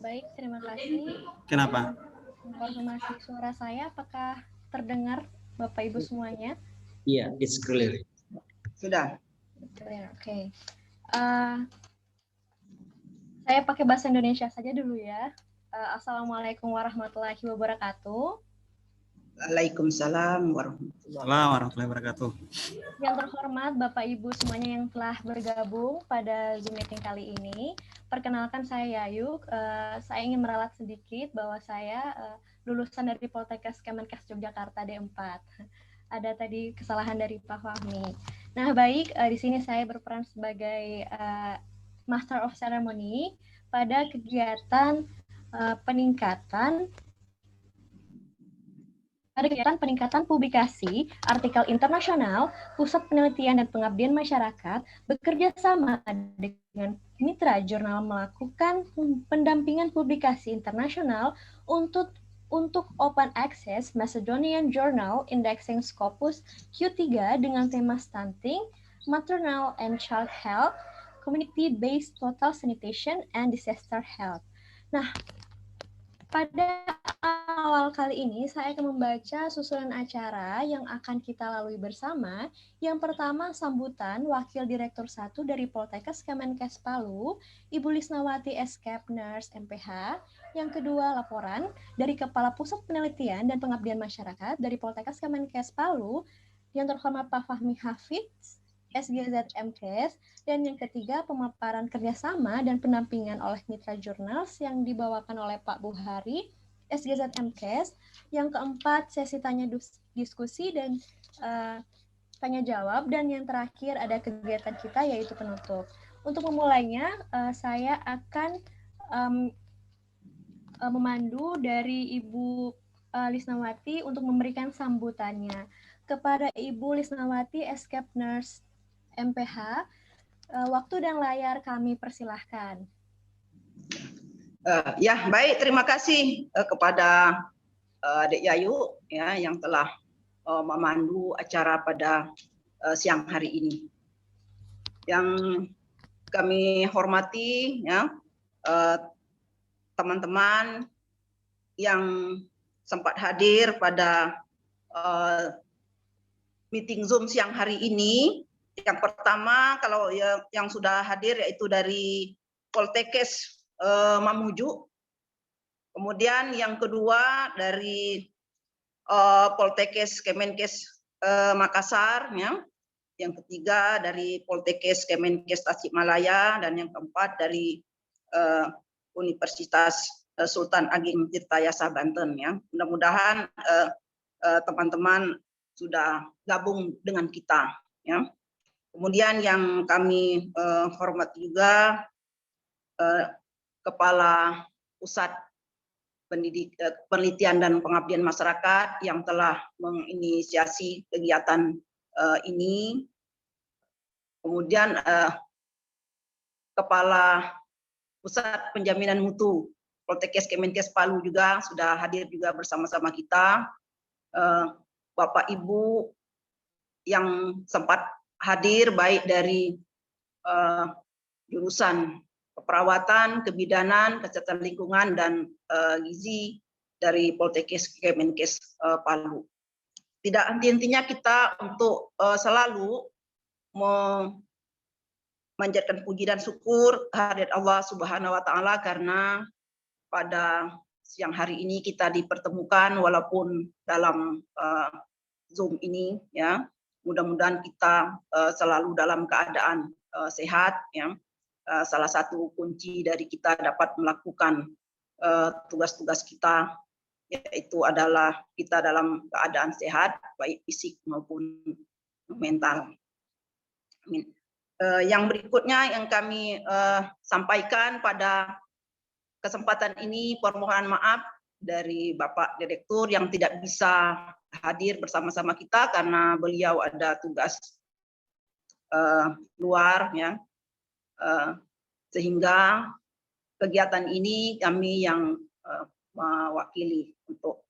Baik, terima kasih. Kenapa? Konfirmasi suara saya apakah terdengar Bapak Ibu semuanya? Iya, it's clear. Sudah. Clear, oke. Saya pakai bahasa Indonesia saja dulu ya. Assalamualaikum warahmatullahi wabarakatuh. Waalaikumsalam warahmatullahi wabarakatuh. Yang terhormat Bapak Ibu semuanya yang telah bergabung pada Zoom meeting kali ini. Perkenalkan saya Yayu. Saya ingin meralat sedikit bahwa saya lulusan dari Poltekkes Kemenkes Yogyakarta D4. Ada tadi kesalahan dari Pak Fahmi. Nah, baik, di sini saya berperan sebagai Master of Ceremony pada kegiatan peningkatan publikasi artikel internasional, Pusat Penelitian dan Pengabdian Masyarakat bekerja sama dengan mitra jurnal melakukan pendampingan publikasi internasional untuk Open Access Macedonian Journal Indexing Scopus Q3 dengan tema Stunting, Maternal and Child Health, Community-Based Total Sanitation and Disaster Health. Nah, pada awal kali ini saya akan membaca susunan acara yang akan kita lalui bersama. Yang pertama, sambutan Wakil Direktur 1 dari Poltekkes Kemenkes Palu, Ibu Lisnawati Eskep Nurse MPH. Yang kedua, laporan dari Kepala Pusat Penelitian dan Pengabdian Masyarakat dari Poltekkes Kemenkes Palu, yang terhormat Pak Fahmi Hafidz, SGZ MKes, dan yang ketiga pemaparan kerjasama dan pendampingan oleh Mitra Jurnals yang dibawakan oleh Pak Buhari, SGZ MKes. Yang keempat sesi tanya diskusi dan tanya jawab, dan yang terakhir ada kegiatan kita yaitu penutup. Untuk memulainya saya akan memandu dari Ibu Lisnawati untuk memberikan sambutannya. Kepada Ibu Lisnawati Eskep Nurse MPH, waktu dan layar kami persilahkan. Ya, baik. Terima kasih kepada Adik Yayu ya yang telah memandu acara pada siang hari ini. Yang kami hormati ya teman-teman yang sempat hadir pada meeting Zoom siang hari ini. Yang pertama, kalau yang sudah hadir yaitu dari Poltekkes Mamuju. Kemudian yang kedua dari Poltekkes Kemenkes Makassar, ya. Yang ketiga dari Poltekkes Kemenkes Tasikmalaya, dan yang keempat dari Universitas Sultan Ageng Tirtayasa Banten. Ya. Mudah-mudahan teman-teman sudah gabung dengan kita. Ya. Kemudian yang kami hormati juga Kepala Pusat Penelitian dan Pengabdian Masyarakat yang telah menginisiasi kegiatan ini. Kemudian Kepala Pusat Penjaminan Mutu Poltekkes Kemenkes Palu juga sudah hadir juga bersama-sama kita. Bapak Ibu yang sempat hadir baik dari jurusan keperawatan, kebidanan, kesehatan lingkungan, dan gizi dari Poltekkes Kemenkes Palu. Tidak henti-hentinya kita untuk selalu memanjatkan puji dan syukur kehadirat Allah Subhanahu wa Ta'ala, karena pada siang hari ini kita dipertemukan walaupun dalam Zoom ini, ya. Mudah-mudahan kita selalu dalam keadaan sehat, ya. Salah satu kunci dari kita dapat melakukan tugas-tugas kita yaitu adalah kita dalam keadaan sehat, baik fisik maupun mental. Amin. Yang berikutnya yang kami sampaikan pada kesempatan ini, permohonan maaf dari Bapak Direktur yang tidak bisa hadir bersama-sama kita karena beliau ada tugas luar, ya. Sehingga kegiatan ini kami yang mewakili untuk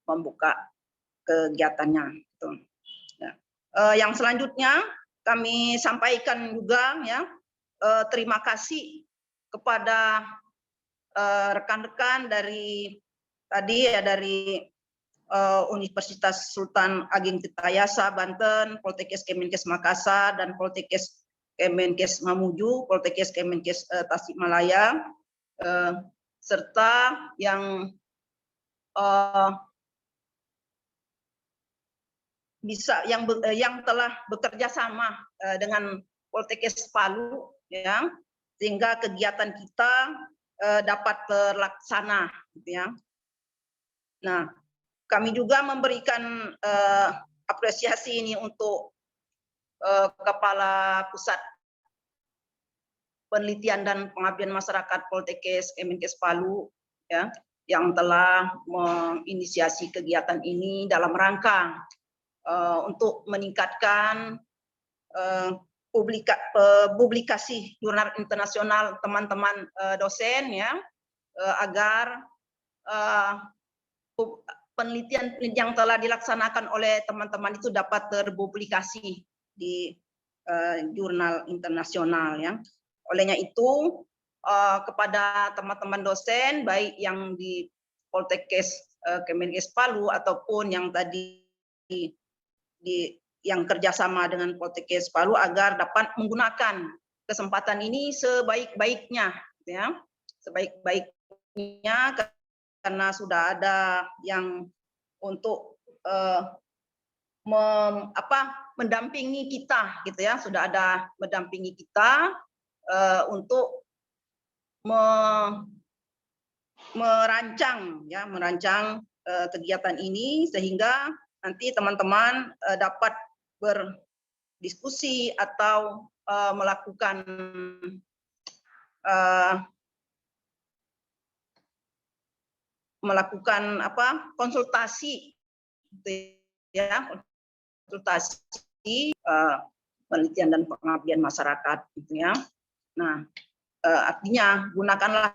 membuka kegiatannya. Gitu. Ya. Yang selanjutnya kami sampaikan juga, ya, terima kasih kepada rekan-rekan dari tadi ya dari Universitas Sultan Ageng Tirtayasa Banten, Poltekkes Kemenkes Makassar, dan Poltekkes Kemenkes Mamuju, Poltekkes Kemenkes Tasikmalaya, serta yang yang telah bekerja sama dengan Poltekkes Palu, ya, sehingga kegiatan kita dapat terlaksana, gitu ya. Nah, kami juga memberikan apresiasi ini untuk Kepala Pusat Penelitian dan Pengabdian Masyarakat Poltekkes Kemenkes Palu, ya, yang telah menginisiasi kegiatan ini dalam rangka untuk meningkatkan publikasi jurnal internasional teman-teman dosen, ya, agar penelitian yang telah dilaksanakan oleh teman-teman itu dapat terpublikasi di jurnal internasional, ya. Olehnya itu kepada teman-teman dosen baik yang di Poltekkes Kemenkes Palu ataupun yang tadi yang kerjasama dengan Poltekkes Palu agar dapat menggunakan kesempatan ini sebaik-baiknya, ya, sebaik-baiknya, karena sudah ada yang untuk mendampingi kita, gitu ya, sudah ada mendampingi kita untuk merancang kegiatan ini, sehingga nanti teman-teman dapat berdiskusi atau melakukan konsultasi, ya, konsultasi penelitian dan pengabdian masyarakat, gitu ya. Nah, artinya gunakanlah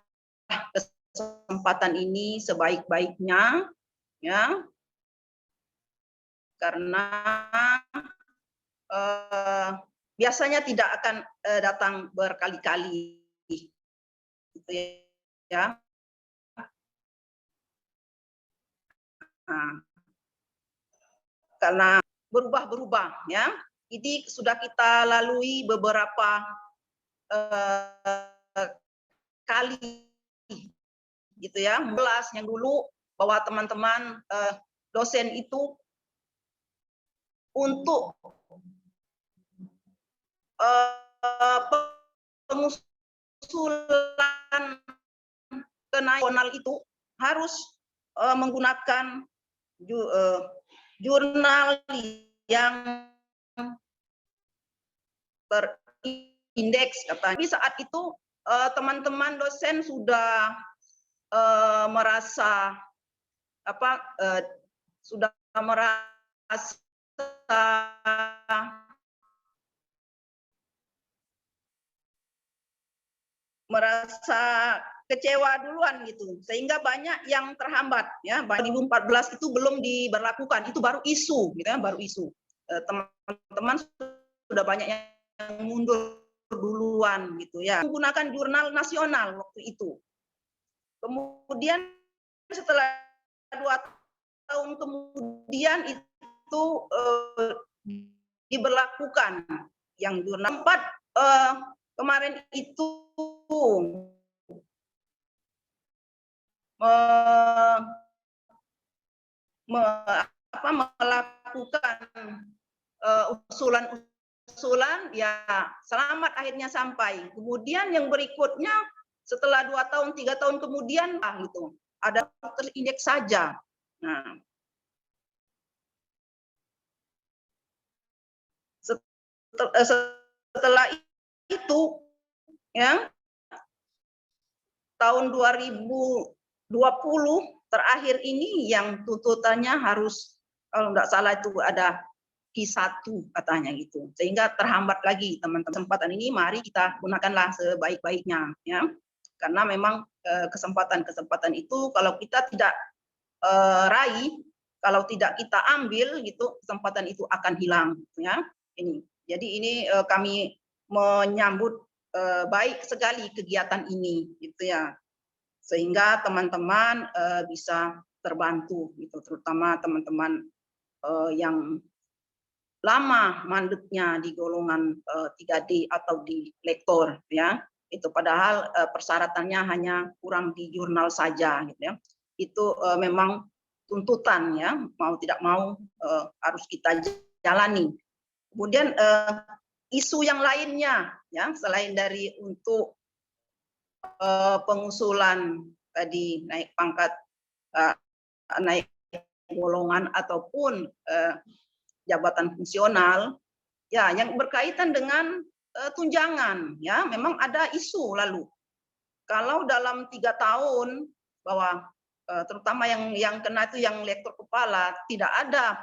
kesempatan ini sebaik-baiknya, ya, karena biasanya tidak akan datang berkali-kali, gitu ya. Nah, karena berubah-berubah, ya. Ini sudah kita lalui beberapa kali, gitu ya. Yang dulu bahwa teman-teman dosen itu untuk pengusulan ke nasional itu harus menggunakan jurnal yang terindeks, katanya. Tapi saat itu teman-teman dosen sudah merasa kecewa duluan, gitu, sehingga banyak yang terhambat, ya. 2014 itu belum diberlakukan, itu baru isu, gitu ya, baru isu. Teman-teman sudah banyak yang mundur duluan, gitu ya, menggunakan jurnal nasional waktu itu. Kemudian setelah 2 tahun kemudian itu diberlakukan yang jurnal 4 kemarin itu melakukan usulan, ya, selamat akhirnya sampai. Kemudian yang berikutnya setelah 2 tahun 3 tahun kemudian gitu ada terindeks saja. Nah, setelah itu, ya, tahun 2020 terakhir ini yang tuntutannya harus, kalau tidak salah itu ada Q1 katanya, gitu, sehingga terhambat lagi, teman-teman. Kesempatan ini mari kita gunakanlah sebaik-baiknya, ya, karena memang kesempatan-kesempatan itu kalau kita tidak raih, kalau tidak kita ambil, gitu, kesempatan itu akan hilang, ya. Ini jadi ini kami menyambut baik sekali kegiatan ini, gitu ya, sehingga teman-teman bisa terbantu, gitu, terutama teman-teman yang lama mandeknya di golongan 3D atau di lektor, ya, itu padahal persyaratannya hanya kurang di jurnal saja, gitu ya, itu memang tuntutan, ya, mau tidak mau harus kita jalani. Kemudian isu yang lainnya, ya, selain dari untuk pengusulan tadi naik pangkat, naik golongan ataupun jabatan fungsional, ya, yang berkaitan dengan tunjangan, ya, memang ada isu lalu. Kalau dalam 3 tahun bahwa terutama yang kena itu yang lektor kepala tidak ada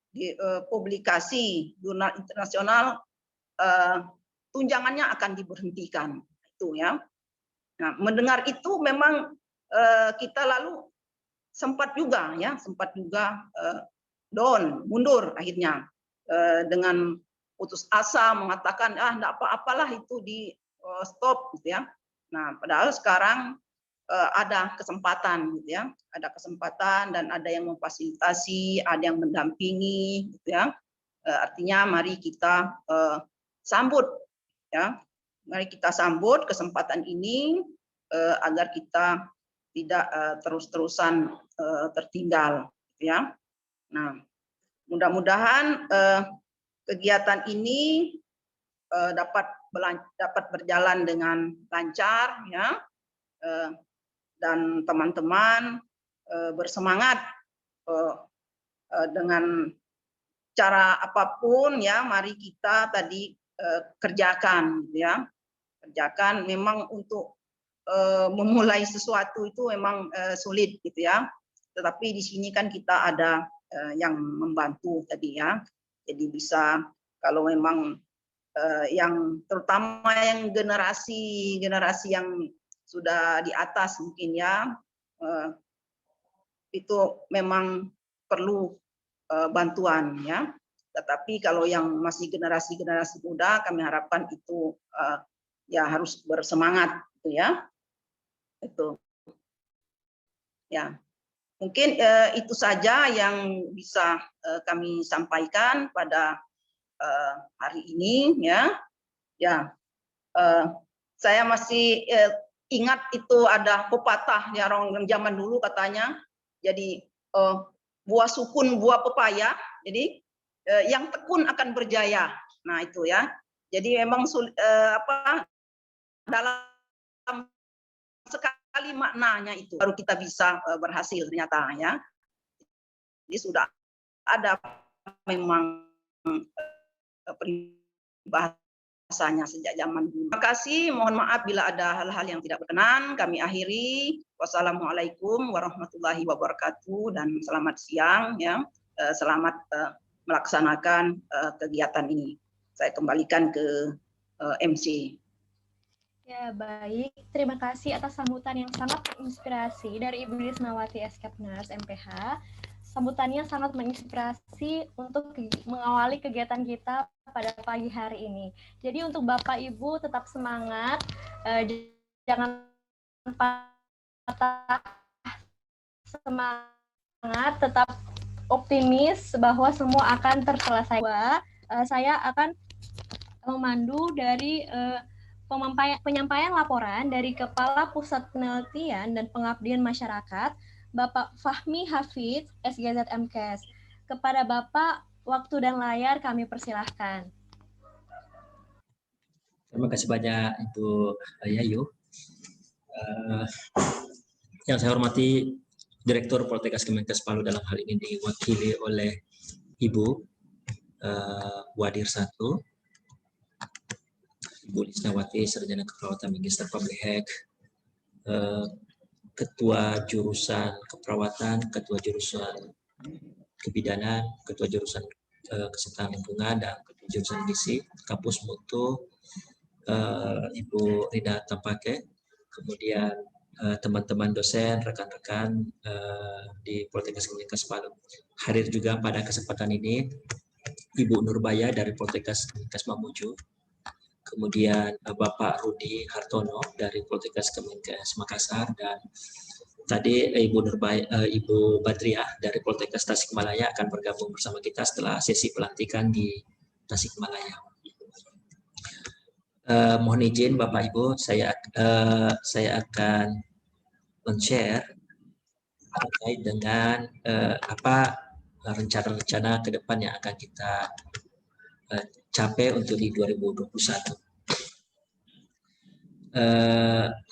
di publikasi jurnal internasional, tunjangannya akan diberhentikan, itu ya. Nah, mendengar itu memang kita lalu sempat juga down, mundur akhirnya dengan putus asa mengatakan enggak apa-apalah itu di stop, gitu ya. Nah, padahal sekarang ada kesempatan, gitu ya, ada kesempatan dan ada yang memfasilitasi, ada yang mendampingi, gitu ya. Artinya mari kita sambut, ya, mari kita sambut kesempatan ini agar kita tidak terus-terusan tertinggal, gitu ya. Nah, mudah-mudahan kegiatan ini dapat berjalan dengan lancar, ya, dan teman-teman bersemangat dengan cara apapun, ya, mari kita tadi kerjakan, ya, kerjakan. Memang untuk memulai sesuatu itu memang sulit, gitu ya. Tetapi di sini kan kita ada yang membantu tadi, ya. Jadi bisa kalau memang yang terutama yang generasi yang sudah di atas mungkin, ya, itu memang perlu bantuan, ya. Tetapi kalau yang masih generasi muda, kami harapkan itu ya harus bersemangat, gitu ya. Itu, ya. Mungkin itu saja yang bisa kami sampaikan pada hari ini, ya. Ya, saya masih ingat itu ada pepatah ya orang zaman dulu katanya. Jadi buah sukun buah pepaya. Jadi yang tekun akan berjaya. Nah, itu ya. Jadi memang dalam sekali maknanya itu baru kita bisa berhasil ternyata, ya. Jadi sudah ada memang peribahasanya sejak zaman dulu. Terima kasih, mohon maaf bila ada hal-hal yang tidak berkenan. Kami akhiri. Wassalamualaikum warahmatullahi wabarakatuh dan selamat siang, ya. Selamat melaksanakan kegiatan ini. Saya kembalikan ke MC. Ya, baik. Terima kasih atas sambutan yang sangat menginspirasi dari Ibu Lisnawati Eskepners, MPH. Sambutannya sangat menginspirasi untuk mengawali kegiatan kita pada pagi hari ini. Jadi untuk Bapak Ibu tetap semangat, jangan patah semangat, tetap optimis bahwa semua akan terselesaikan. Saya akan memandu dari penyampaian laporan dari Kepala Pusat Penelitian dan Pengabdian Masyarakat, Bapak Fahmi Hafidz, SGZ MKes. Kepada Bapak, waktu dan layar kami persilahkan. Terima kasih banyak Ibu Yayu. Yang saya hormati Direktur Poltekkes Kemenkes Palu dalam hal ini diwakili oleh Ibu Wadir 1, Ibu Lisnawati, Sarjana Keperawatan Magister Public Health, Ketua Jurusan Keperawatan, Ketua Jurusan Kebidanan, Ketua Jurusan Kesehatan Lingkungan, dan Ketua Jurusan Gizi, Kampus Mutu, Ibu Rina Tampake, kemudian teman-teman dosen, rekan-rekan di Poltekkes Kemenkes Palu. Hadir juga pada kesempatan ini Ibu Nurbaya dari Poltekkes Kemenkes Mamuju, kemudian Bapak Rudi Hartono dari Poltekkes Kemenkes Makassar, dan tadi Ibu Badriah dari Poltekkes Tasikmalaya akan bergabung bersama kita setelah sesi pelantikan di Tasikmalaya. Mohon izin Bapak Ibu, saya akan men-share terkait dengan apa rencana-rencana ke depan yang akan kita capai untuk di 2021.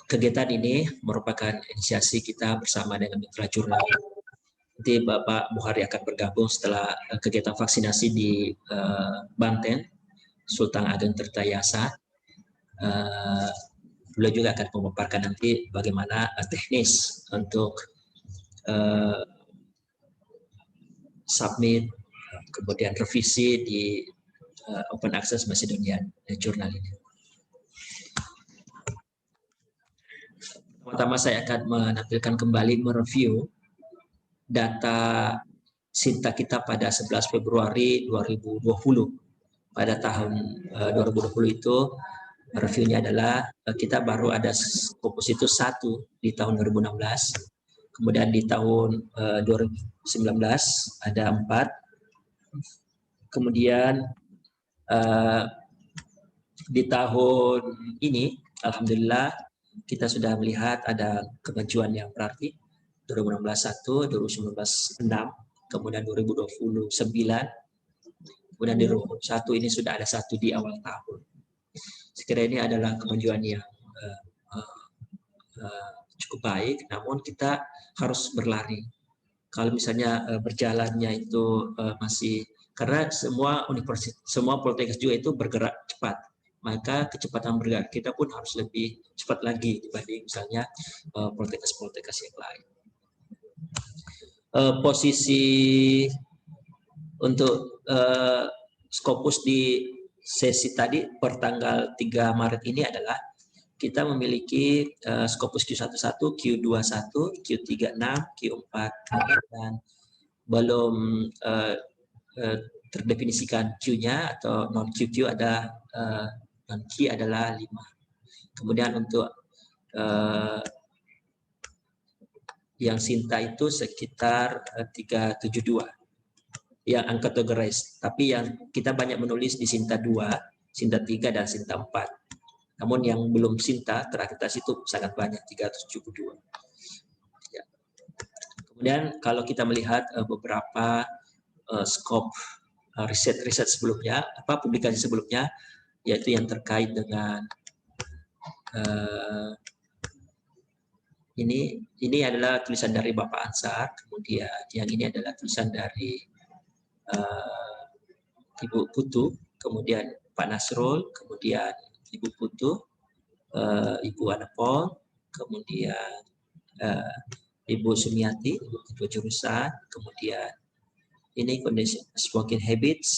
Kegiatan ini merupakan inisiasi kita bersama dengan mitra jurnal. Nanti Bapak Buhari akan bergabung setelah kegiatan vaksinasi di Banten, Sultan Ageng Tirtayasa. Beliau juga akan memaparkan nanti bagaimana teknis untuk submit, kemudian revisi di Open Access Macedonian Journal ini. Pertama saya akan menampilkan kembali mereview data Sinta kita pada 11 Februari 2020. Pada tahun 2020 itu reviewnya adalah kita baru ada Scopus itu 1 di tahun 2016. Kemudian di tahun 2019 ada 4. Kemudian di tahun ini alhamdulillah kita sudah melihat ada kemajuan yang berarti. 2016 1, 2019 6, kemudian 2020 9, kemudian di 2021 ini sudah ada 1 di awal tahun. Sekiranya ini adalah kemajuan yang cukup baik, namun kita harus berlari. Kalau misalnya berjalannya itu masih, karena semua universitas, semua Poltekkes juga itu bergerak cepat, maka kecepatan bergerak kita pun harus lebih cepat lagi dibanding misalnya Poltekkes yang lain. Posisi untuk Scopus di sesi tadi per tanggal 3 Maret ini adalah kita memiliki Scopus Q11, Q21, Q36, Q4, dan belum terdefinisikan Q-nya atau non-QQ ada non-Q adalah 5. Kemudian untuk yang Sinta itu sekitar 372 yang uncategorized, tapi yang kita banyak menulis di Sinta 2, Sinta 3, dan Sinta 4. Namun yang belum Sinta terakreditasi itu sangat banyak, 372. Ya. Kemudian kalau kita melihat beberapa scope riset sebelumnya, publikasi sebelumnya, yaitu yang terkait dengan ini adalah tulisan dari Bapak Ansar, kemudian yang ini adalah tulisan dari Ibu Putu, kemudian Pak Nasrul, kemudian Ibu Putu, Ibu Anapol, kemudian Ibu Sumiati, Ibu Ketua Jurusan, kemudian ini kondisi smoking habits,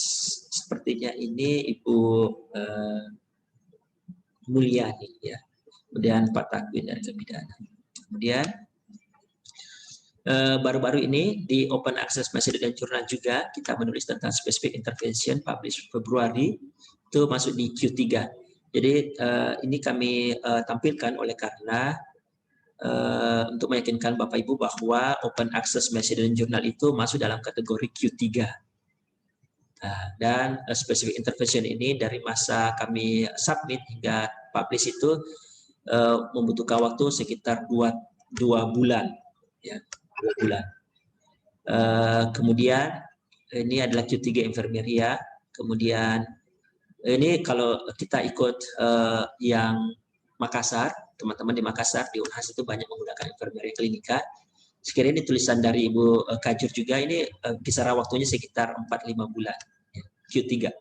sepertinya ini Ibu Mulyani, ya. Kemudian Pak Takwin dari Kebidana. Kemudian baru-baru ini di Open Access Macedonian Journal juga kita menulis tentang specific intervention published Februari, itu masuk di Q3. Jadi ini kami tampilkan oleh karena untuk meyakinkan Bapak Ibu bahwa Open Access Macedonian Journal itu masuk dalam kategori Q3. Dan specific intervention ini dari masa kami submit hingga publish itu membutuhkan waktu sekitar 2 bulan, ya, 2 bulan. Kemudian ini adalah Q3 Infermeria. Kemudian ini kalau kita ikut yang Makassar, teman-teman di Makassar di Unhas itu banyak menggunakan Infermeria Klinika. Sekiranya ini tulisan dari Ibu Kajur juga, ini kisaran waktunya sekitar 4-5 bulan, ya, Q3.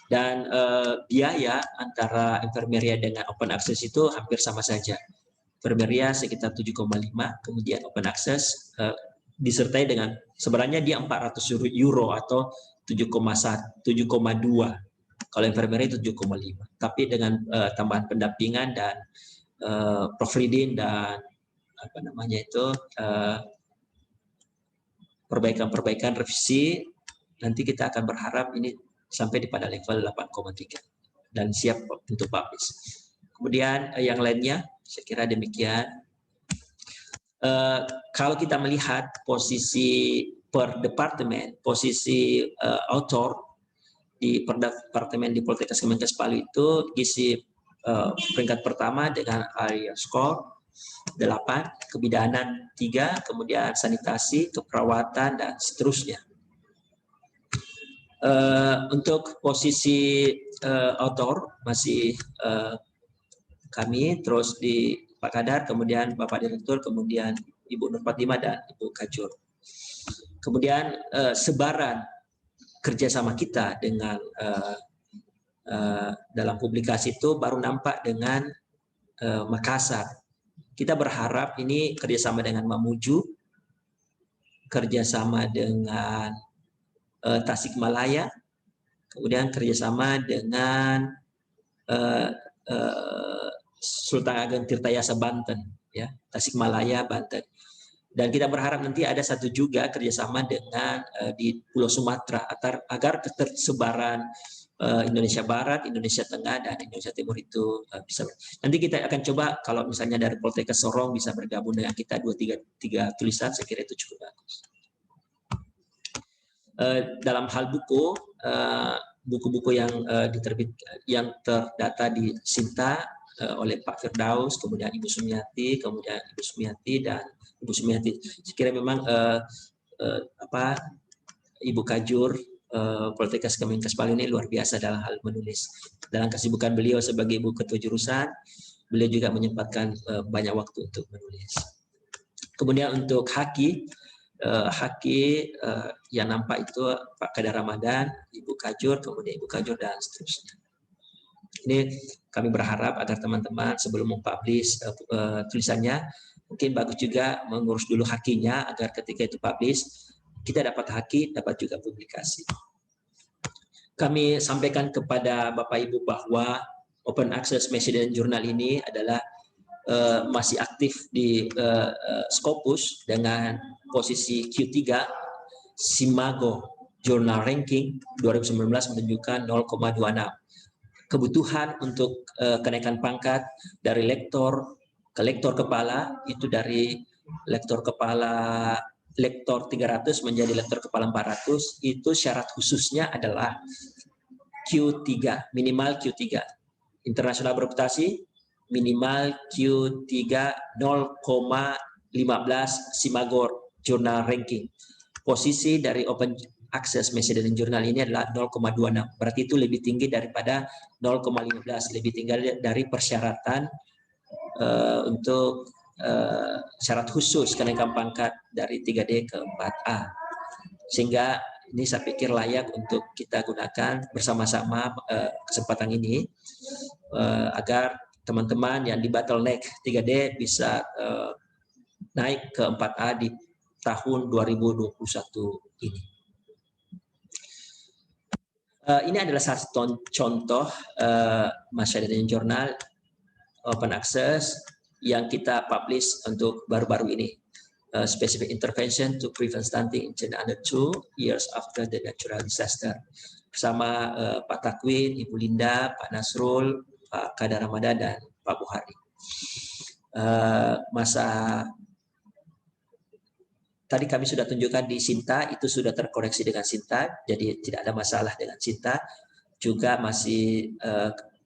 Dan biaya antara Infermeria dengan Open Access itu hampir sama saja. Infermeria sekitar 7,5, kemudian Open Access disertai dengan sebenarnya dia 400 euro atau 7,2. Kalau Infermeria itu 7,5. Tapi dengan tambahan pendampingan dan proofreading dan apa namanya itu perbaikan revisi, nanti kita akan berharap ini sampai di pada level 8,3. dan siap untuk publish. Kemudian yang lainnya, saya kira demikian. Kalau kita melihat posisi per departemen, posisi author di per departemen di Poltekkes Kemenkes Palu itu isi peringkat pertama dengan area skor 8, kebidanan 3, kemudian sanitasi, keperawatan, dan seterusnya. Untuk posisi author masih kami, terus di Pak Kadar, kemudian Bapak Direktur, kemudian Ibu Nur Fatimah dan Ibu Kajur. Kemudian sebaran kerjasama kita dengan dalam publikasi itu baru nampak dengan Makassar. Kita berharap ini kerjasama dengan Mamuju, kerjasama dengan Tasikmalaya, kemudian kerjasama dengan Sultan Ageng Tirtayasa Banten, ya, Tasikmalaya, Banten. Dan kita berharap nanti ada satu juga kerjasama dengan di Pulau Sumatera agar ketersebaran Indonesia Barat, Indonesia Tengah, dan Indonesia Timur itu bisa. Nanti kita akan coba kalau misalnya dari Poltekkes Sorong bisa bergabung dengan kita 2-3 tulisan, saya kira itu cukup bagus. Dalam hal buku, buku-buku yang yang terdata di Sinta oleh Pak Firdaus, kemudian Ibu Sumiati, kemudian Ibu Sumiati dan Ibu Sumiati. Saya kira memang Ibu Kajur Poltekkes Kemenkes Palu ini luar biasa dalam hal menulis. Dalam kesibukan beliau sebagai Ibu Ketua Jurusan, beliau juga menyempatkan banyak waktu untuk menulis. Kemudian untuk Haki yang nampak itu Pak Kadar Ramadan, Ibu Kajur, kemudian Ibu Kajur, dan seterusnya. Ini kami berharap agar teman-teman sebelum mempublish tulisannya, mungkin bagus juga mengurus dulu hakinya agar ketika itu publish, kita dapat haki, dapat juga publikasi. Kami sampaikan kepada Bapak Ibu bahwa Open Access Message Journal ini adalah masih aktif di Scopus dengan posisi Q3, Simago Journal Ranking 2019 menunjukkan 0,26. Kebutuhan untuk kenaikan pangkat dari lektor ke lektor kepala itu dari lektor 300 menjadi lektor kepala 400, itu syarat khususnya adalah Q3, minimal Q3. Internasional bereputasi minimal Q3 0,15 Simagor Journal Ranking. Posisi dari Open Access Message Journal ini adalah 0,26. Berarti itu lebih tinggi daripada 0,15, lebih tinggi dari persyaratan untuk syarat khusus kenaikan pangkat dari 3D ke 4A. Sehingga ini saya pikir layak untuk kita gunakan bersama-sama kesempatan ini agar teman-teman yang di bottleneck 3D bisa naik ke 4A di tahun 2021 ini. Ini adalah satu contoh Masyarakat Jurnal Open Access yang kita publish untuk baru-baru ini. Specific intervention to prevent stunting in children under 2 years after the natural disaster. Bersama Pak Takwin, Ibu Linda, Pak Nasrul, Pak Kadar Ramadan, dan Pak Buhari. Tadi kami sudah tunjukkan di Sinta, itu sudah terkoreksi dengan Sinta, jadi tidak ada masalah dengan Sinta. Juga masih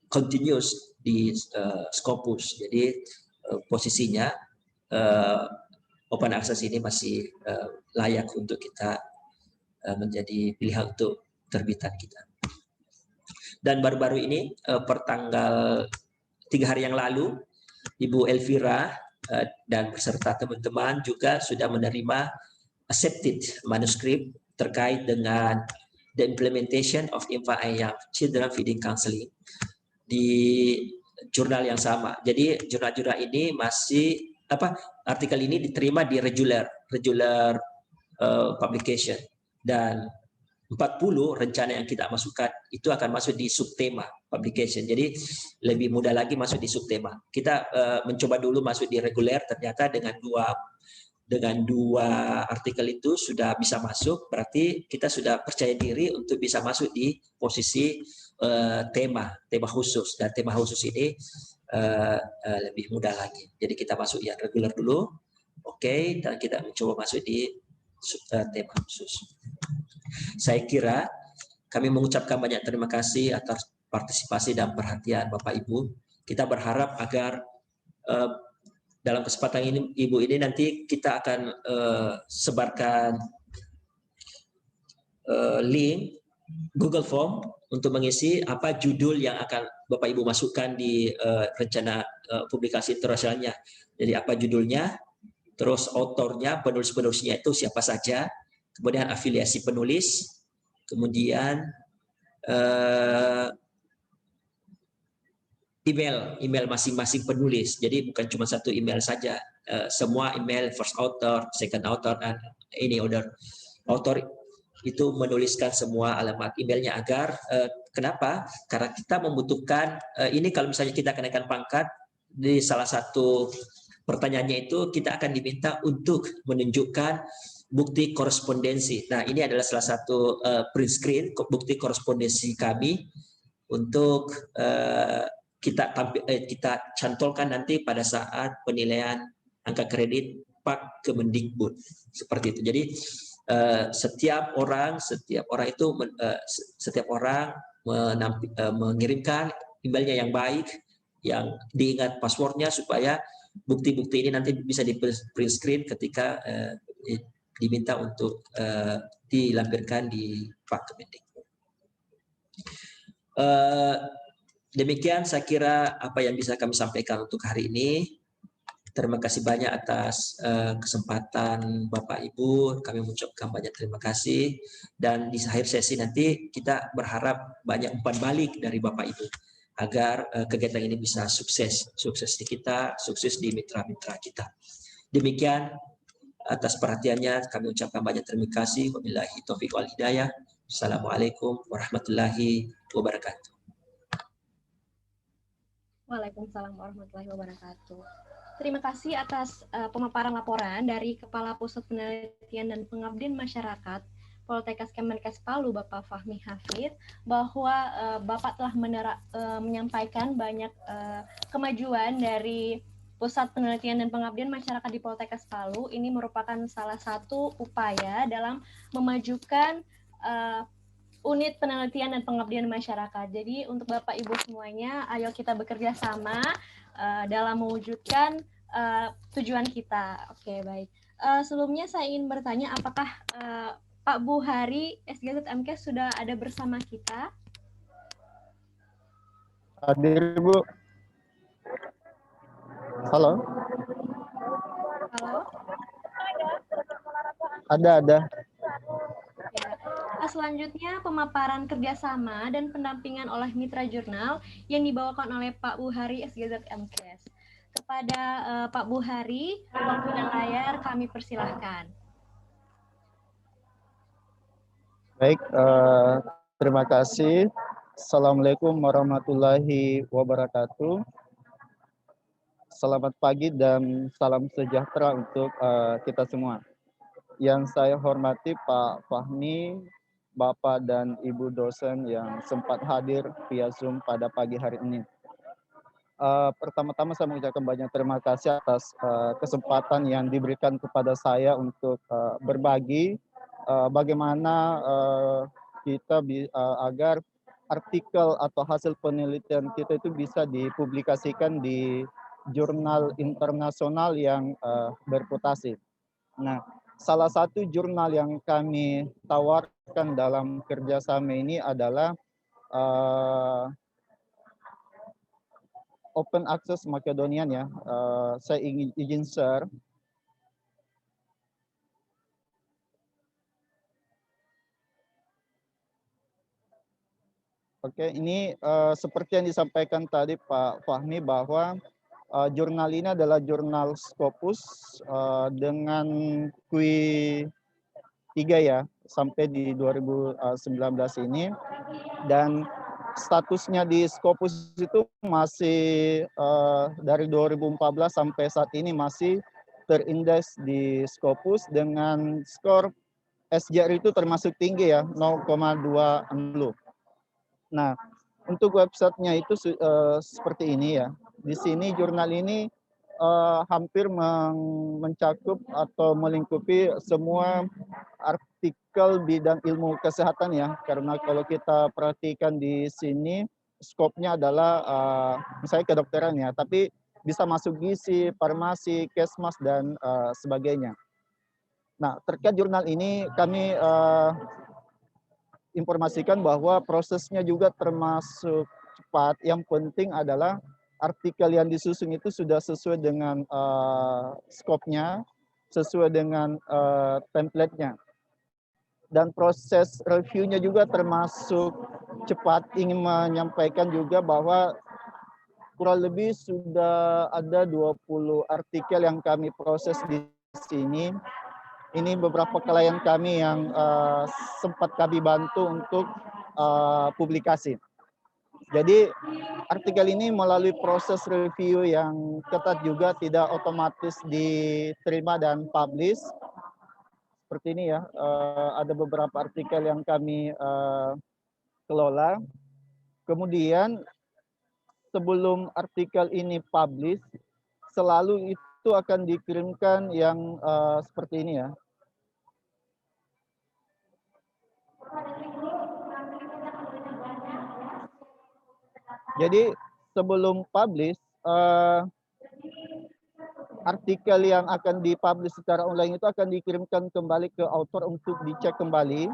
continuous di Scopus, jadi posisinya Open Access ini masih layak untuk kita menjadi pilihan untuk terbitan kita. Dan baru-baru ini pertanggal 3 hari yang lalu, Ibu Elvira dan beserta teman-teman juga sudah menerima accepted manuskrip terkait dengan the implementation of INFA Children Feeding Counseling di jurnal yang sama. Jadi jurnal-jurnal ini masih artikel ini diterima di regular publication, dan 40 rencana yang kita masukkan itu akan masuk di subtema publication. Jadi lebih mudah lagi masuk di subtema. Kita mencoba dulu masuk di reguler, ternyata dengan dua artikel itu sudah bisa masuk, berarti kita sudah percaya diri untuk bisa masuk di posisi tema khusus, dan tema khusus ini lebih mudah lagi. Jadi kita masuk yang reguler dulu, oke, dan kita mencoba masuk di tema khusus. Saya kira kami mengucapkan banyak terima kasih atas partisipasi dan perhatian Bapak Ibu. Kita berharap agar dalam kesempatan ini Ibu ini nanti kita akan sebarkan link Google Form untuk mengisi apa judul yang akan Bapak Ibu masukkan di rencana publikasi internasionalnya. Jadi apa judulnya, terus autornya, penulis-penulisnya itu siapa saja, kemudian afiliasi penulis, kemudian email masing-masing penulis. Jadi bukan cuma satu email saja, semua email first author, second author, dan ini author itu menuliskan semua alamat emailnya agar kenapa? Karena kita membutuhkan ini kalau misalnya kita kenaikan pangkat di salah satu pertanyaannya itu kita akan diminta untuk menunjukkan bukti korespondensi. Nah, ini adalah salah satu print screen bukti korespondensi kami untuk kita cantolkan nanti pada saat penilaian angka kredit Pak Kemendikbud seperti itu. Jadi setiap orang itu mengirimkan emailnya yang baik, yang diingat passwordnya supaya bukti-bukti ini nanti bisa di print screen ketika diminta untuk dilampirkan di Pak Kemendikbud. Demikian saya kira apa yang bisa kami sampaikan untuk hari ini. Terima kasih banyak atas kesempatan Bapak Ibu. Kami mengucapkan banyak terima kasih. Dan di akhir sesi nanti kita berharap banyak umpan balik dari Bapak Ibu agar kegiatan ini bisa sukses. Sukses di kita, sukses di mitra-mitra kita. Demikian atas perhatiannya kami ucapkan banyak terima kasih. Wabillahi taufiq wal hidayah. Assalamualaikum warahmatullahi wabarakatuh. Waalaikumsalam warahmatullahi wabarakatuh. Terima kasih atas pemaparan laporan dari Kepala Pusat Penelitian dan Pengabdian Masyarakat Poltekkes Kemenkes Palu, Bapak Fahmi Hafid, bahwa Bapak telah menyampaikan banyak kemajuan dari Pusat Penelitian dan Pengabdian Masyarakat di Poltekkes Palu. Ini merupakan salah satu upaya dalam memajukan unit penelitian dan pengabdian masyarakat. Jadi untuk Bapak Ibu semuanya, ayo kita bekerja sama dalam mewujudkan tujuan kita. Oke, baik. Sebelumnya saya ingin bertanya, apakah Pak Buhari SGZ MKes sudah ada bersama kita? Hadir, Bu. Halo. Halo. Ada. Ya. Selanjutnya pemaparan kerjasama dan pendampingan oleh mitra jurnal yang dibawakan oleh Pak Buhari SGZ MKes. Kepada Pak Buhari, waktunya layar kami persilahkan. Baik, terima kasih. Assalamualaikum warahmatullahi wabarakatuh. Selamat pagi dan salam sejahtera untuk kita semua. Yang saya hormati Pak Fahmi, Bapak dan Ibu dosen yang sempat hadir via Zoom pada pagi hari ini. Pertama-tama saya mengucapkan banyak terima kasih atas kesempatan yang diberikan kepada saya untuk berbagi bagaimana kita agar artikel atau hasil penelitian kita itu bisa dipublikasikan di jurnal internasional yang bereputasi. Nah, salah satu jurnal yang kami tawarkan dalam kerjasama ini adalah Open Access Macedonian ya. Saya izin share. Oke, ini seperti yang disampaikan tadi Pak Fahmi bahwa jurnal ini adalah jurnal Scopus dengan QI 3 ya, sampai di 2019 ini. Dan statusnya di Scopus itu masih dari 2014 sampai saat ini masih terindeks di Scopus dengan skor SJR itu termasuk tinggi ya, 0,20. Nah, untuk websitenya itu seperti ini ya. Di sini jurnal ini hampir mencakup atau melingkupi semua artikel bidang ilmu kesehatan ya. Karena kalau kita perhatikan di sini skopnya adalah misalnya kedokteran ya, tapi bisa masuk gizi, farmasi, kesmas dan sebagainya. Nah, terkait jurnal ini kami informasikan bahwa prosesnya juga termasuk cepat. Yang penting adalah artikel yang disusun itu sudah sesuai dengan skopnya, sesuai dengan template-nya. Dan proses reviewnya juga termasuk cepat. Ingin menyampaikan juga bahwa kurang lebih sudah ada 20 artikel yang kami proses di sini. Ini beberapa klien kami yang sempat kami bantu untuk publikasi. Jadi artikel ini melalui proses review yang ketat juga, tidak otomatis diterima dan publish. Seperti ini ya, ada beberapa artikel yang kami kelola. Kemudian sebelum artikel ini publish, selalu itu akan dikirimkan yang seperti ini ya. Jadi sebelum publish, artikel yang akan dipublish secara online itu akan dikirimkan kembali ke author untuk dicek kembali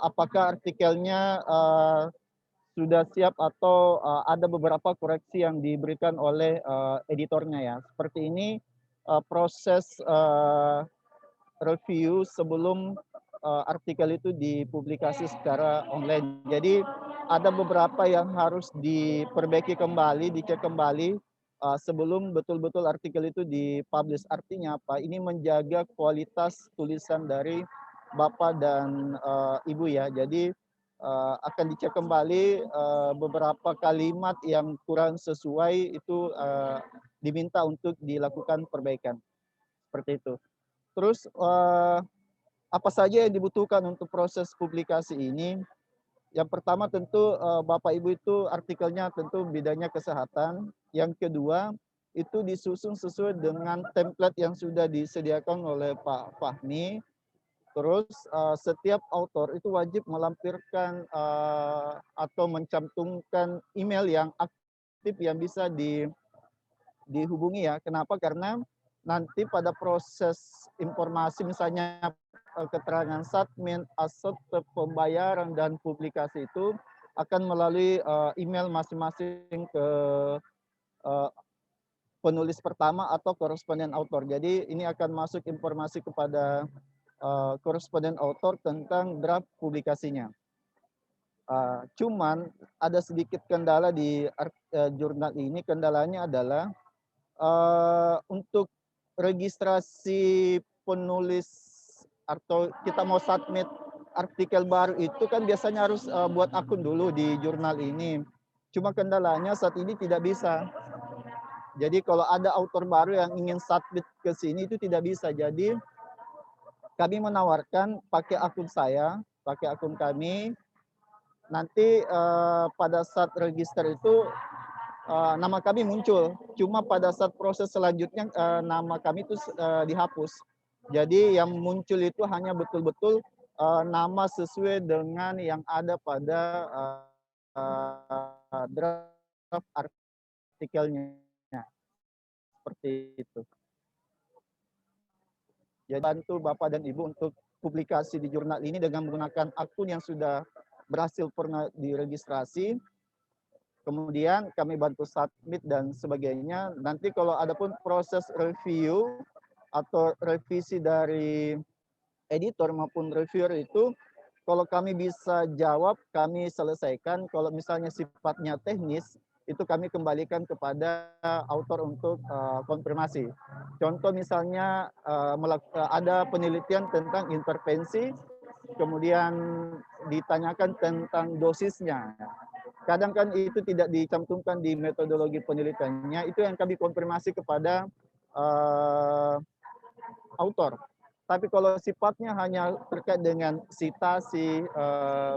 apakah artikelnya sudah siap atau ada beberapa koreksi yang diberikan oleh editornya ya. Seperti ini proses review sebelum artikel itu dipublikasi secara online. Jadi ada beberapa yang harus diperbaiki kembali, dicek kembali sebelum betul-betul artikel itu dipublish. Artinya apa? Ini menjaga kualitas tulisan dari Bapak dan Ibu ya. Jadi akan dicek kembali beberapa kalimat yang kurang sesuai itu diminta untuk dilakukan perbaikan. Seperti itu. Terus apa saja yang dibutuhkan untuk proses publikasi ini? Yang pertama tentu Bapak Ibu itu artikelnya tentu bidangnya kesehatan. Yang kedua itu disusun sesuai dengan template yang sudah disediakan oleh Pak Fahmi. Terus setiap author itu wajib melampirkan atau mencantumkan email yang aktif yang bisa dihubungi ya. Kenapa? Karena nanti pada proses informasi misalnya keterangan submit, aset pembayaran dan publikasi itu akan melalui email masing-masing ke penulis pertama atau koresponden author. Jadi ini akan masuk informasi kepada koresponden author tentang draft publikasinya. Cuman ada sedikit kendala di jurnal ini. Kendalanya adalah untuk registrasi penulis atau kita mau submit artikel baru itu kan biasanya harus buat akun dulu di jurnal ini. Cuma kendalanya saat ini tidak bisa. Jadi kalau ada author baru yang ingin submit ke sini itu tidak bisa. Jadi kami menawarkan pakai akun saya, pakai akun kami. Nanti pada saat register itu nama kami muncul. Cuma pada saat proses selanjutnya nama kami itu dihapus. Jadi yang muncul itu hanya betul-betul nama sesuai dengan yang ada pada draft artikelnya. Seperti itu. Jadi bantu Bapak dan Ibu untuk publikasi di jurnal ini dengan menggunakan akun yang sudah berhasil pernah diregistrasi. Kemudian kami bantu submit dan sebagainya. Nanti kalau ada pun proses review atau revisi dari editor maupun reviewer itu, kalau kami bisa jawab, kami selesaikan. Kalau misalnya sifatnya teknis, itu kami kembalikan kepada author untuk konfirmasi. Contoh misalnya ada penelitian tentang intervensi, kemudian ditanyakan tentang dosisnya. Kadang kan itu tidak dicantumkan di metodologi penelitiannya, itu yang kami konfirmasi kepada author. Tapi kalau sifatnya hanya terkait dengan sitasi,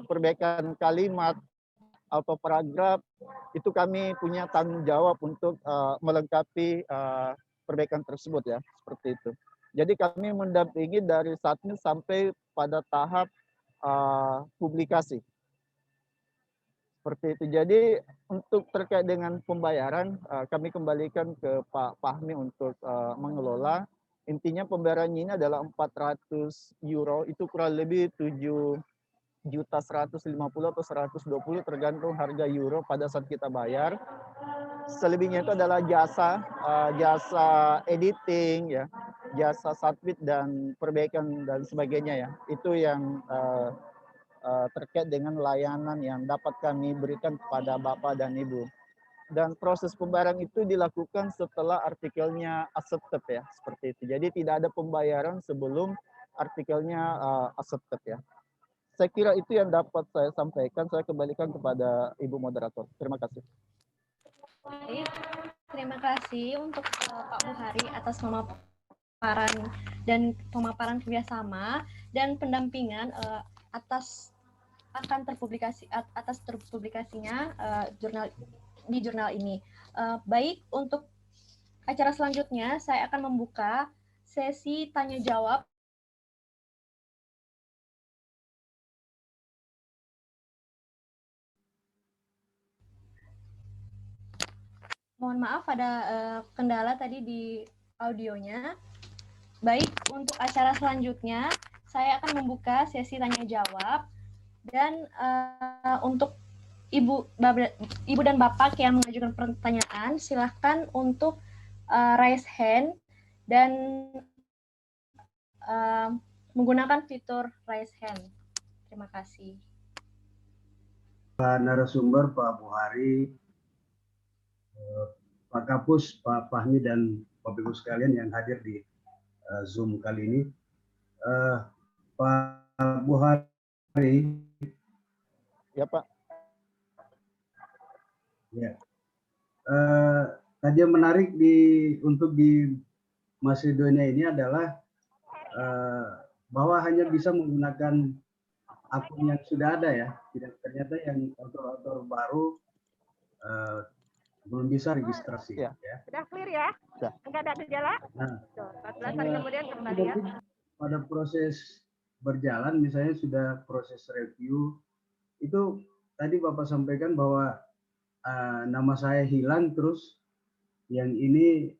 perbaikan kalimat, atau paragraf, itu kami punya tanggung jawab untuk melengkapi perbaikan tersebut ya, seperti itu. Jadi kami mendampingi dari submit sampai pada tahap publikasi. Seperti itu. Jadi untuk terkait dengan pembayaran, kami kembalikan ke Pak Fahmi untuk mengelola. Intinya pembayarannya ini adalah 400 euro, itu kurang lebih 7.150.000 atau 120 tergantung harga euro pada saat kita bayar. Selebihnya itu adalah jasa editing ya, jasa submit dan perbaikan dan sebagainya ya. Itu yang terkait dengan layanan yang dapat kami berikan kepada Bapak dan Ibu. Dan proses pembayaran itu dilakukan setelah artikelnya accepted ya, seperti itu. Jadi tidak ada pembayaran sebelum artikelnya accepted ya. Saya kira itu yang dapat saya sampaikan. Saya kembalikan kepada Ibu Moderator. Terima kasih. Baik, terima kasih untuk Pak Buhari atas pemaparan dan pemaparan kerjasama dan pendampingan atas terpublikasinya di jurnal ini. Baik, untuk acara selanjutnya saya akan membuka sesi tanya jawab. Mohon maaf ada kendala tadi di audionya. Baik, untuk acara selanjutnya saya akan membuka sesi tanya jawab dan untuk Ibu dan Bapak yang mengajukan pertanyaan silahkan untuk raise hand dan menggunakan fitur raise hand. Terima kasih. Pak narasumber, Pak Buhari, Pak Kapus, Pak Fahmi, dan Bapak Ibu sekalian yang hadir di Zoom kali ini. Pak Buhari. Ya Pak. Ya. Tadi yang menarik untuk di Macedonia ini adalah bahwa hanya bisa menggunakan akun yang sudah ada ya. Ternyata yang autor-autor baru belum bisa registrasi. Ya. Ya. Sudah clear ya? Sudah. Enggak ada gejala? Nah, 14 hari kemudian kembali ya. Pada proses berjalan, misalnya sudah proses review, itu tadi Bapak sampaikan bahwa nama saya hilang, terus yang ini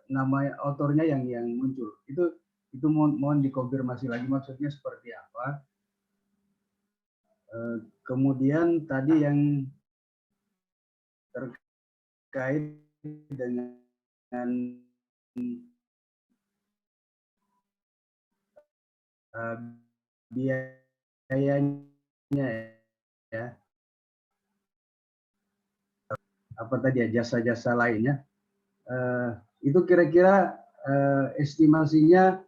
nama autornya yang muncul. Itu mohon dikonfirmasi lagi maksudnya seperti apa. Kemudian tadi yang terkait dengan biayanya ya, apa tadi ya, jasa-jasa lainnya, itu kira-kira estimasinya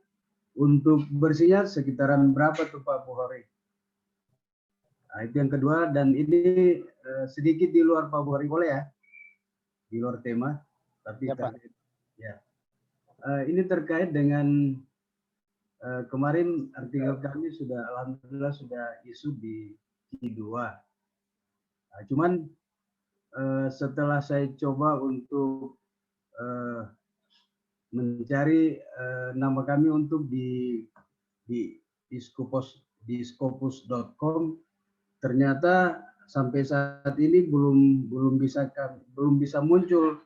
untuk bersihnya sekitaran berapa tuh Pak Buhari? Nah, itu yang kedua, dan ini sedikit di luar Pak Buhari, boleh ya? Di luar tema, tapi ya, Pak. Ya. Ini terkait dengan kemarin artikel kami sudah alhamdulillah sudah isu di Q2. Nah, cuman setelah saya coba untuk mencari nama kami untuk di scopus.com, ternyata sampai saat ini belum bisa muncul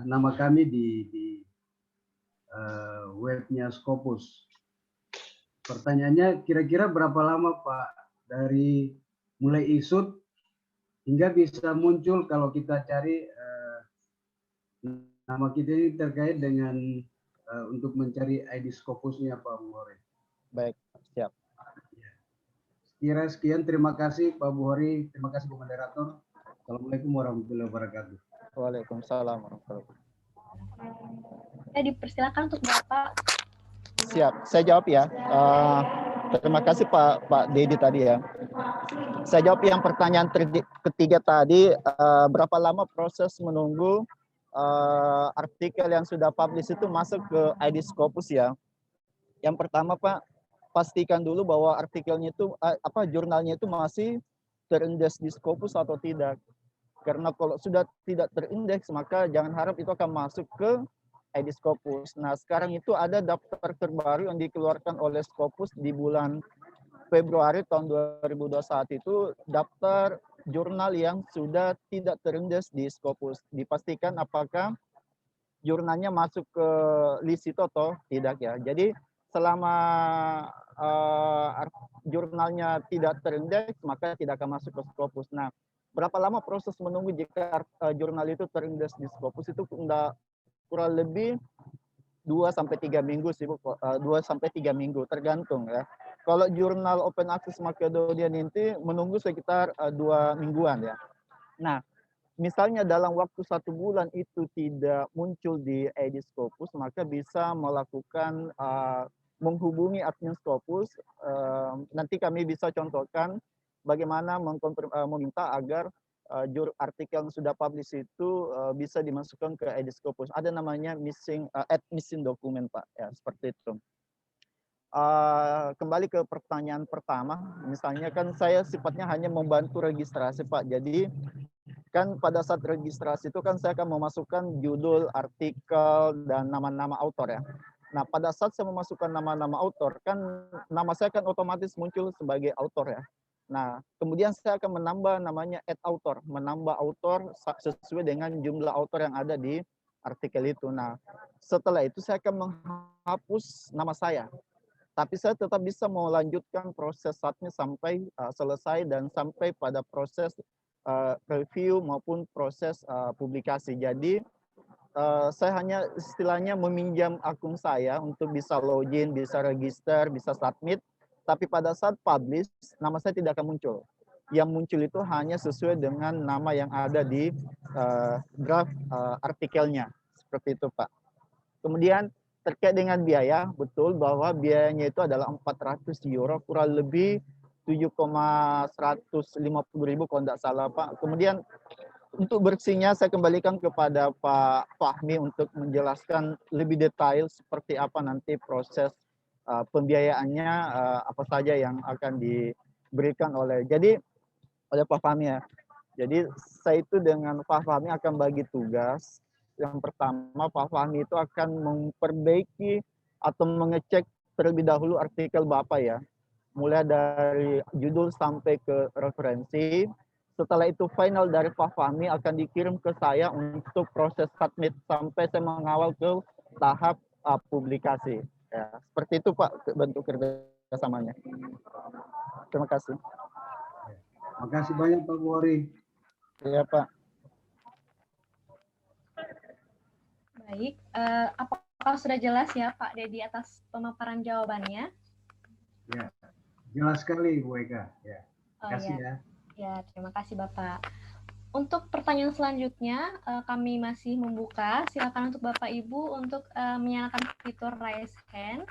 nama kami di webnya Scopus. Pertanyaannya, kira-kira berapa lama Pak dari mulai isut hingga bisa muncul kalau kita cari nama kita ini terkait dengan untuk mencari ID Scopusnya Pak Buhari? Baik, siap. Kira sekian, terima kasih Pak Buhari, terima kasih Bu Moderator. Assalamualaikum warahmatullahi wabarakatuh. Waalaikumsalam warahmatullahi wabarakatuh. Saya dipersilakan untuk Bapak. Siap, saya jawab ya. Terima kasih Pak Dedi tadi ya. Saya jawab yang pertanyaan ketiga tadi, berapa lama proses menunggu artikel yang sudah publish itu masuk ke ID Scopus ya. Yang pertama Pak, pastikan dulu bahwa artikelnya itu jurnalnya itu masih terindeks di Scopus atau tidak. Karena kalau sudah tidak terindeks, maka jangan harap itu akan masuk ke ID Scopus. Nah, sekarang itu ada daftar terbaru yang dikeluarkan oleh Scopus di bulan Februari tahun 2021 itu daftar jurnal yang sudah tidak terindeks di Scopus. Dipastikan apakah jurnalnya masuk ke list itu atau tidak ya. Jadi selama jurnalnya tidak terindeks, maka tidak akan masuk ke Scopus. Nah, berapa lama proses menunggu jika jurnal itu terindeks di Scopus itu kurang lebih 2-3 minggu sih Bu. 2-3 minggu tergantung ya. Kalau jurnal Open Access Makedonia nanti menunggu sekitar 2 mingguan ya. Nah, misalnya dalam waktu 1 bulan itu tidak muncul di ID Scopus, maka bisa melakukan menghubungi admin Scopus. Nanti kami bisa contohkan bagaimana meminta agar artikel yang sudah publish itu bisa dimasukkan ke ID Scopus. Ada namanya add missing document Pak, ya seperti itu. Kembali ke pertanyaan pertama, misalnya kan saya sifatnya hanya membantu registrasi Pak. Jadi kan pada saat registrasi itu kan saya akan memasukkan judul, artikel, dan nama-nama autor ya. Nah, pada saat saya memasukkan nama-nama autor, kan nama saya kan otomatis muncul sebagai autor ya. Nah, kemudian saya akan menambah namanya add author, menambah author sesuai dengan jumlah author yang ada di artikel itu. Nah, setelah itu saya akan menghapus nama saya. Tapi saya tetap bisa melanjutkan proses submit sampai selesai dan sampai pada proses review maupun proses publikasi. Jadi saya hanya istilahnya meminjam akun saya untuk bisa login, bisa register, bisa submit. Tapi pada saat publish, nama saya tidak akan muncul. Yang muncul itu hanya sesuai dengan nama yang ada di draft artikelnya. Seperti itu, Pak. Kemudian terkait dengan biaya, betul bahwa biayanya itu adalah 400 euro, kurang lebih 7,150.000 kalau tidak salah, Pak. Kemudian untuk bersihnya saya kembalikan kepada Pak Fahmi untuk menjelaskan lebih detail seperti apa nanti proses pembiayaannya, apa saja yang akan diberikan oleh Pak Fahmi ya. Jadi saya itu dengan Pak Fahmi akan bagi tugas. Yang pertama, Pak Fahmi itu akan memperbaiki atau mengecek terlebih dahulu artikel Bapak ya. Mulai dari judul sampai ke referensi. Setelah itu final dari Pak Fahmi akan dikirim ke saya untuk proses submit sampai saya mengawal ke tahap publikasi. Ya, seperti itu Pak bentuk kerjasamanya. Terima kasih. Terima kasih banyak Pak Buhori. Ya Pak. Baik, apakah sudah jelas ya Pak Dedi atas pemaparan jawabannya? Ya, jelas sekali Bu Eka. Ya, terima kasih ya. Ya, terima kasih Bapak. Untuk pertanyaan selanjutnya, kami masih membuka. Silakan untuk Bapak Ibu untuk menyalakan fitur raise hand.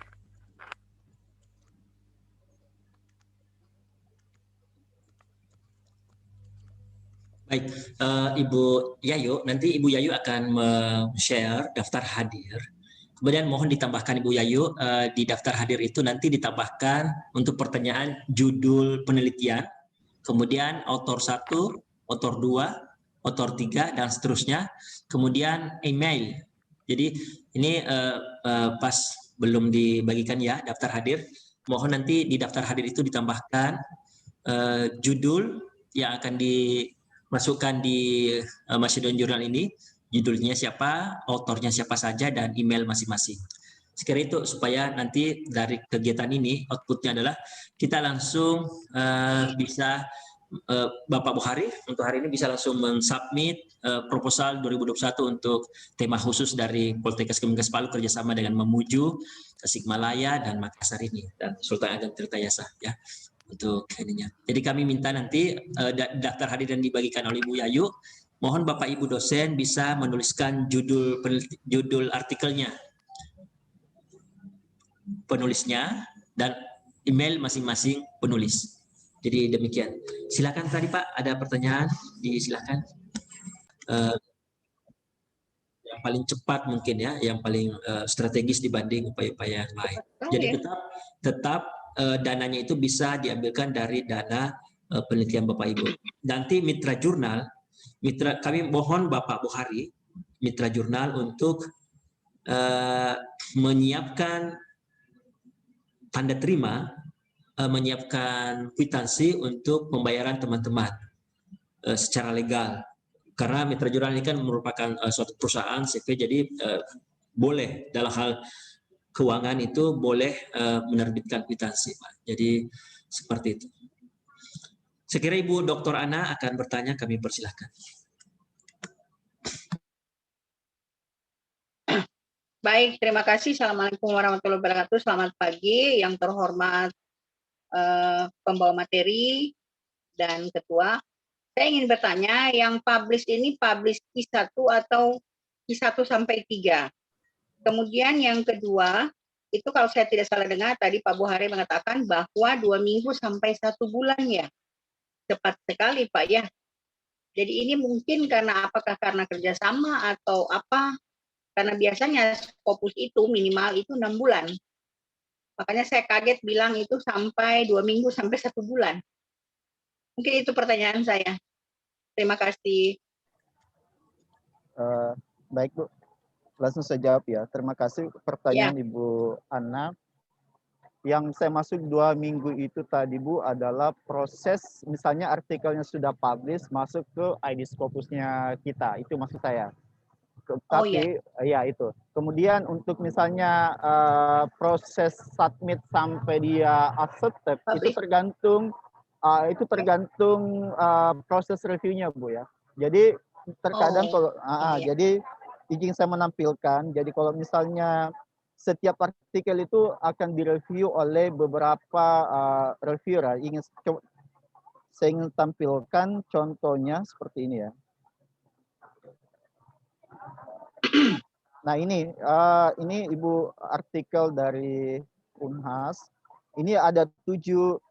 Baik, Ibu Yayu, nanti Ibu Yayu akan share daftar hadir. Kemudian mohon ditambahkan Ibu Yayu, di daftar hadir itu nanti ditambahkan untuk pertanyaan judul penelitian, kemudian autor 1, autor 2, autor 3, dan seterusnya. Kemudian email. Jadi ini pas belum dibagikan ya daftar hadir. Mohon nanti di daftar hadir itu ditambahkan judul yang akan dimasukkan di Macedonian Journal ini. Judulnya siapa, autornya siapa saja, dan email masing-masing. Sekiranya itu supaya nanti dari kegiatan ini outputnya adalah kita langsung bisa Bapak Buhari untuk hari ini bisa langsung mensubmit proposal 2021 untuk tema khusus dari Poltekkes Kemenkes Palu kerjasama dengan Memuju, Tasikmalaya, dan Makassar ini, dan Sultan Ageng Tirtayasa ya untuk ininya. Jadi kami minta nanti daftar hadir dan dibagikan oleh Ibu Yayu. Mohon Bapak Ibu dosen bisa menuliskan judul artikelnya, penulisnya, dan email masing-masing penulis. Jadi demikian. Silakan tadi Pak, ada pertanyaan? Silakan. Yang paling cepat mungkin ya, yang paling strategis dibanding upaya-upaya yang lain. Jadi tetap dananya itu bisa diambilkan dari dana penelitian Bapak Ibu. Nanti mitra jurnal, kami mohon Bapak Buhari, mitra jurnal untuk menyiapkan tanda terima, menyiapkan kwitansi untuk pembayaran teman-teman secara legal. Karena mitra jurnal ini kan merupakan suatu perusahaan CV, jadi boleh dalam hal keuangan itu boleh menerbitkan kwitansi, Pak. Jadi seperti itu. Sekira Ibu Dr. Ana akan bertanya, kami persilahkan. Baik, terima kasih. Assalamualaikum warahmatullahi wabarakatuh. Selamat pagi, yang terhormat pembawa materi dan ketua. Saya ingin bertanya, yang publish ini publish Q1 atau Q1 sampai 3? Kemudian yang kedua, itu kalau saya tidak salah dengar, tadi Pak Buhari mengatakan bahwa 2 minggu sampai 1 bulan ya. Cepat sekali Pak ya. Jadi ini mungkin apakah karena kerjasama atau apa? Karena biasanya Scopus itu minimal itu 6 bulan. Makanya saya kaget bilang itu sampai 2 minggu sampai 1 bulan. Mungkin itu pertanyaan saya. Terima kasih. Baik Bu, langsung saya jawab ya. Terima kasih pertanyaan Ibu Ana. Yang saya masuk 2 minggu itu tadi Bu adalah proses, misalnya artikelnya sudah publish, masuk ke ID Scopusnya kita. Itu maksud saya. Tapi ya itu. Kemudian untuk misalnya proses submit sampai dia accepted itu tergantung proses reviewnya Bu ya. Jadi terkadang kalau jadi izin saya menampilkan. Jadi kalau misalnya setiap artikel itu akan direview oleh beberapa reviewer. Saya ingin tampilkan contohnya seperti ini ya. Nah ini Ibu artikel dari Unhas. Ini ada 7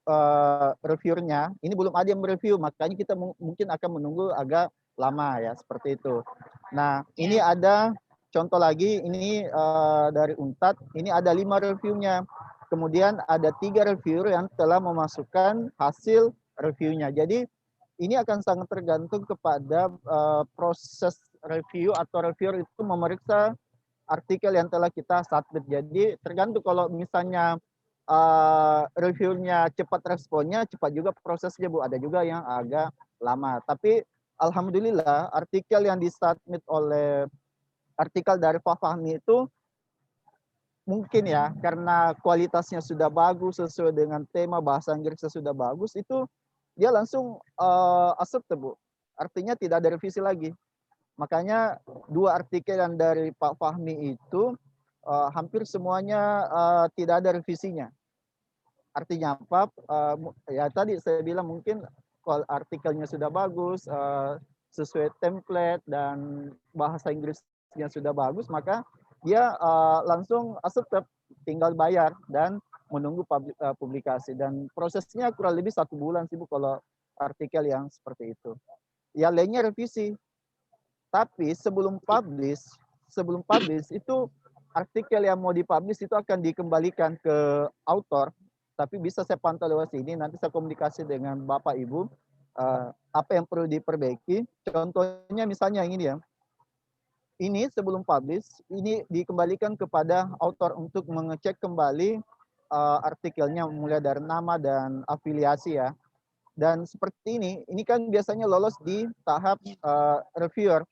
reviewernya. Ini belum ada yang mereview, makanya kita mungkin akan menunggu agak lama ya, seperti itu. Nah ini ada contoh lagi, ini dari Untad. Ini ada 5 reviewnya. Kemudian ada 3 reviewer yang telah memasukkan hasil reviewnya. Jadi ini akan sangat tergantung kepada proses review atau reviewer itu memeriksa artikel yang telah kita submit. Jadi tergantung kalau misalnya reviewnya cepat, responnya cepat juga prosesnya Bu. Ada juga yang agak lama. Tapi alhamdulillah artikel yang disubmit oleh artikel dari Pak Fahmi itu mungkin ya karena kualitasnya sudah bagus sesuai dengan tema, bahasa Inggrisnya sudah bagus, itu dia langsung accept Bu. Artinya tidak ada revisi lagi. Makanya 2 artikel yang dari Pak Fahmi itu hampir semuanya tidak ada revisinya. Artinya apa? Ya tadi saya bilang mungkin kalau artikelnya sudah bagus, sesuai template dan bahasa Inggrisnya sudah bagus, maka dia langsung accept, tinggal bayar dan menunggu publikasi. Dan prosesnya kurang lebih 1 bulan sih Bu kalau artikel yang seperti itu. Ya lainnya revisi. Tapi sebelum publish itu artikel yang mau dipublish itu akan dikembalikan ke author. Tapi bisa saya pantau lewat sini, nanti saya komunikasi dengan Bapak Ibu apa yang perlu diperbaiki. Contohnya misalnya yang ini ya. Ini sebelum publish, ini dikembalikan kepada author untuk mengecek kembali artikelnya mulai dari nama dan afiliasi ya. Dan seperti ini kan biasanya lolos di tahap reviewer.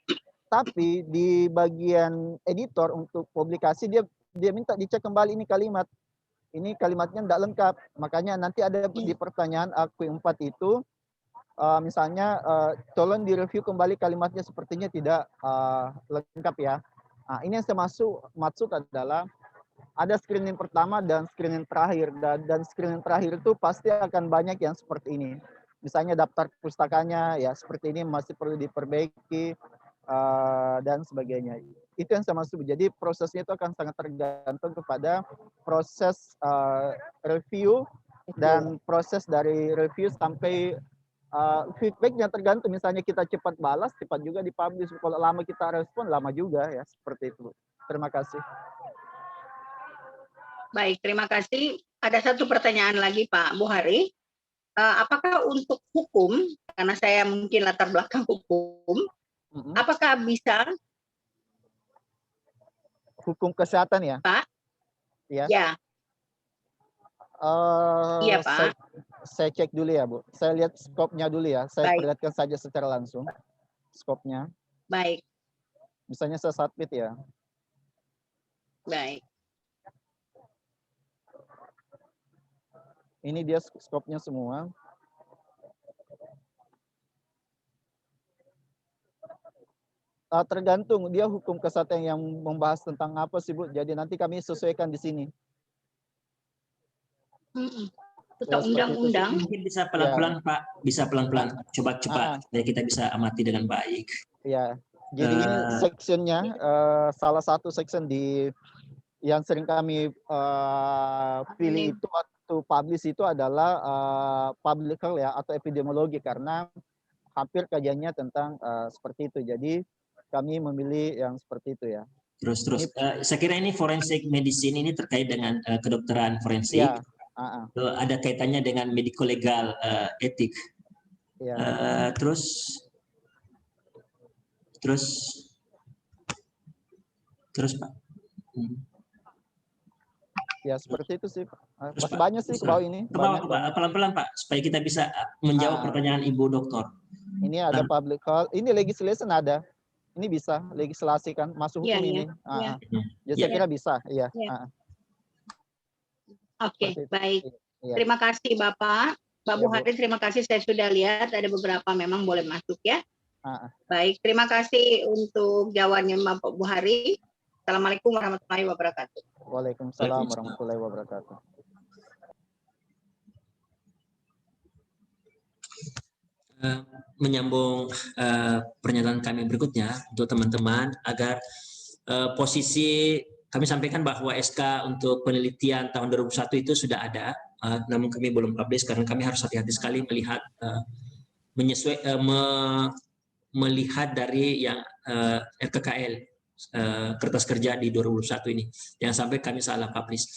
Tapi di bagian editor untuk publikasi dia minta dicek kembali ini kalimat. Ini kalimatnya tidak lengkap. Makanya nanti ada di pertanyaan AQ4 itu misalnya tolong direview kembali kalimatnya, sepertinya tidak lengkap ya. Nah, ini yang saya maksud adalah ada screening pertama dan screening terakhir, dan screening terakhir itu pasti akan banyak yang seperti ini. Misalnya daftar pustakanya ya seperti ini masih perlu diperbaiki dan sebagainya. Itu yang saya maksud. Jadi prosesnya itu akan sangat tergantung kepada proses review dan proses dari review sampai feedbacknya tergantung. Misalnya kita cepat balas, cepat juga dipublish. Kalau lama kita respon, lama juga ya, seperti itu. Terima kasih. Baik, terima kasih. Ada satu pertanyaan lagi Pak Buhari. apakah untuk hukum, karena saya mungkin latar belakang hukum, apakah bisa? Hukum kesehatan ya? Pak? Ya. Ya. Iya, Pak. Saya cek dulu ya, Bu. Saya lihat skopnya dulu ya. Saya Baik. perlihatkan saja secara langsung skopnya. Baik. Misalnya saya submit ya. Baik. Ini dia skopnya semua. Tergantung dia hukum kesehatan yang membahas tentang apa sih, Bu. Jadi nanti kami sesuaikan di sini. Tentang undang-undang. Mungkin bisa pelan-pelan, Pak. Bisa pelan-pelan. Coba cepat. Supaya kita bisa amati dengan baik. Ya. Jadi ini sectionnya, salah satu section yang sering kami pilih itu waktu publish itu adalah public health ya, atau epidemiologi, karena hampir kajiannya tentang seperti itu. Jadi kami memilih yang seperti itu ya. Terus saya kira ini forensic medicine ini terkait dengan kedokteran forensik. Ya. Ada kaitannya dengan medico legal etik. Ya. Terus Pak. Ya seperti itu sih. Masih banyak sih ke bawah ini. Pelan-pelan Pak, supaya kita bisa menjawab pertanyaan Ibu Doktor. Ini ada public health, ini legislation ada. Ini bisa legislasi kan, masuk hukum ini. Jadi saya kira bisa, iya. Oke, baik. Terima kasih Bapak. Pak Buhari, terima kasih. Saya sudah lihat ada beberapa memang boleh masuk ya. Baik, terima kasih untuk jawabannya Bapak Buhari. Assalamualaikum warahmatullahi wabarakatuh. Waalaikumsalam warahmatullahi wabarakatuh. Menyambung pernyataan kami berikutnya untuk teman-teman agar posisi kami sampaikan bahwa SK untuk penelitian tahun 2001 itu sudah ada, namun kami belum publish karena kami harus hati-hati sekali melihat melihat dari yang RKKL kertas kerja di 2021 ini, jangan sampai kami salah publish.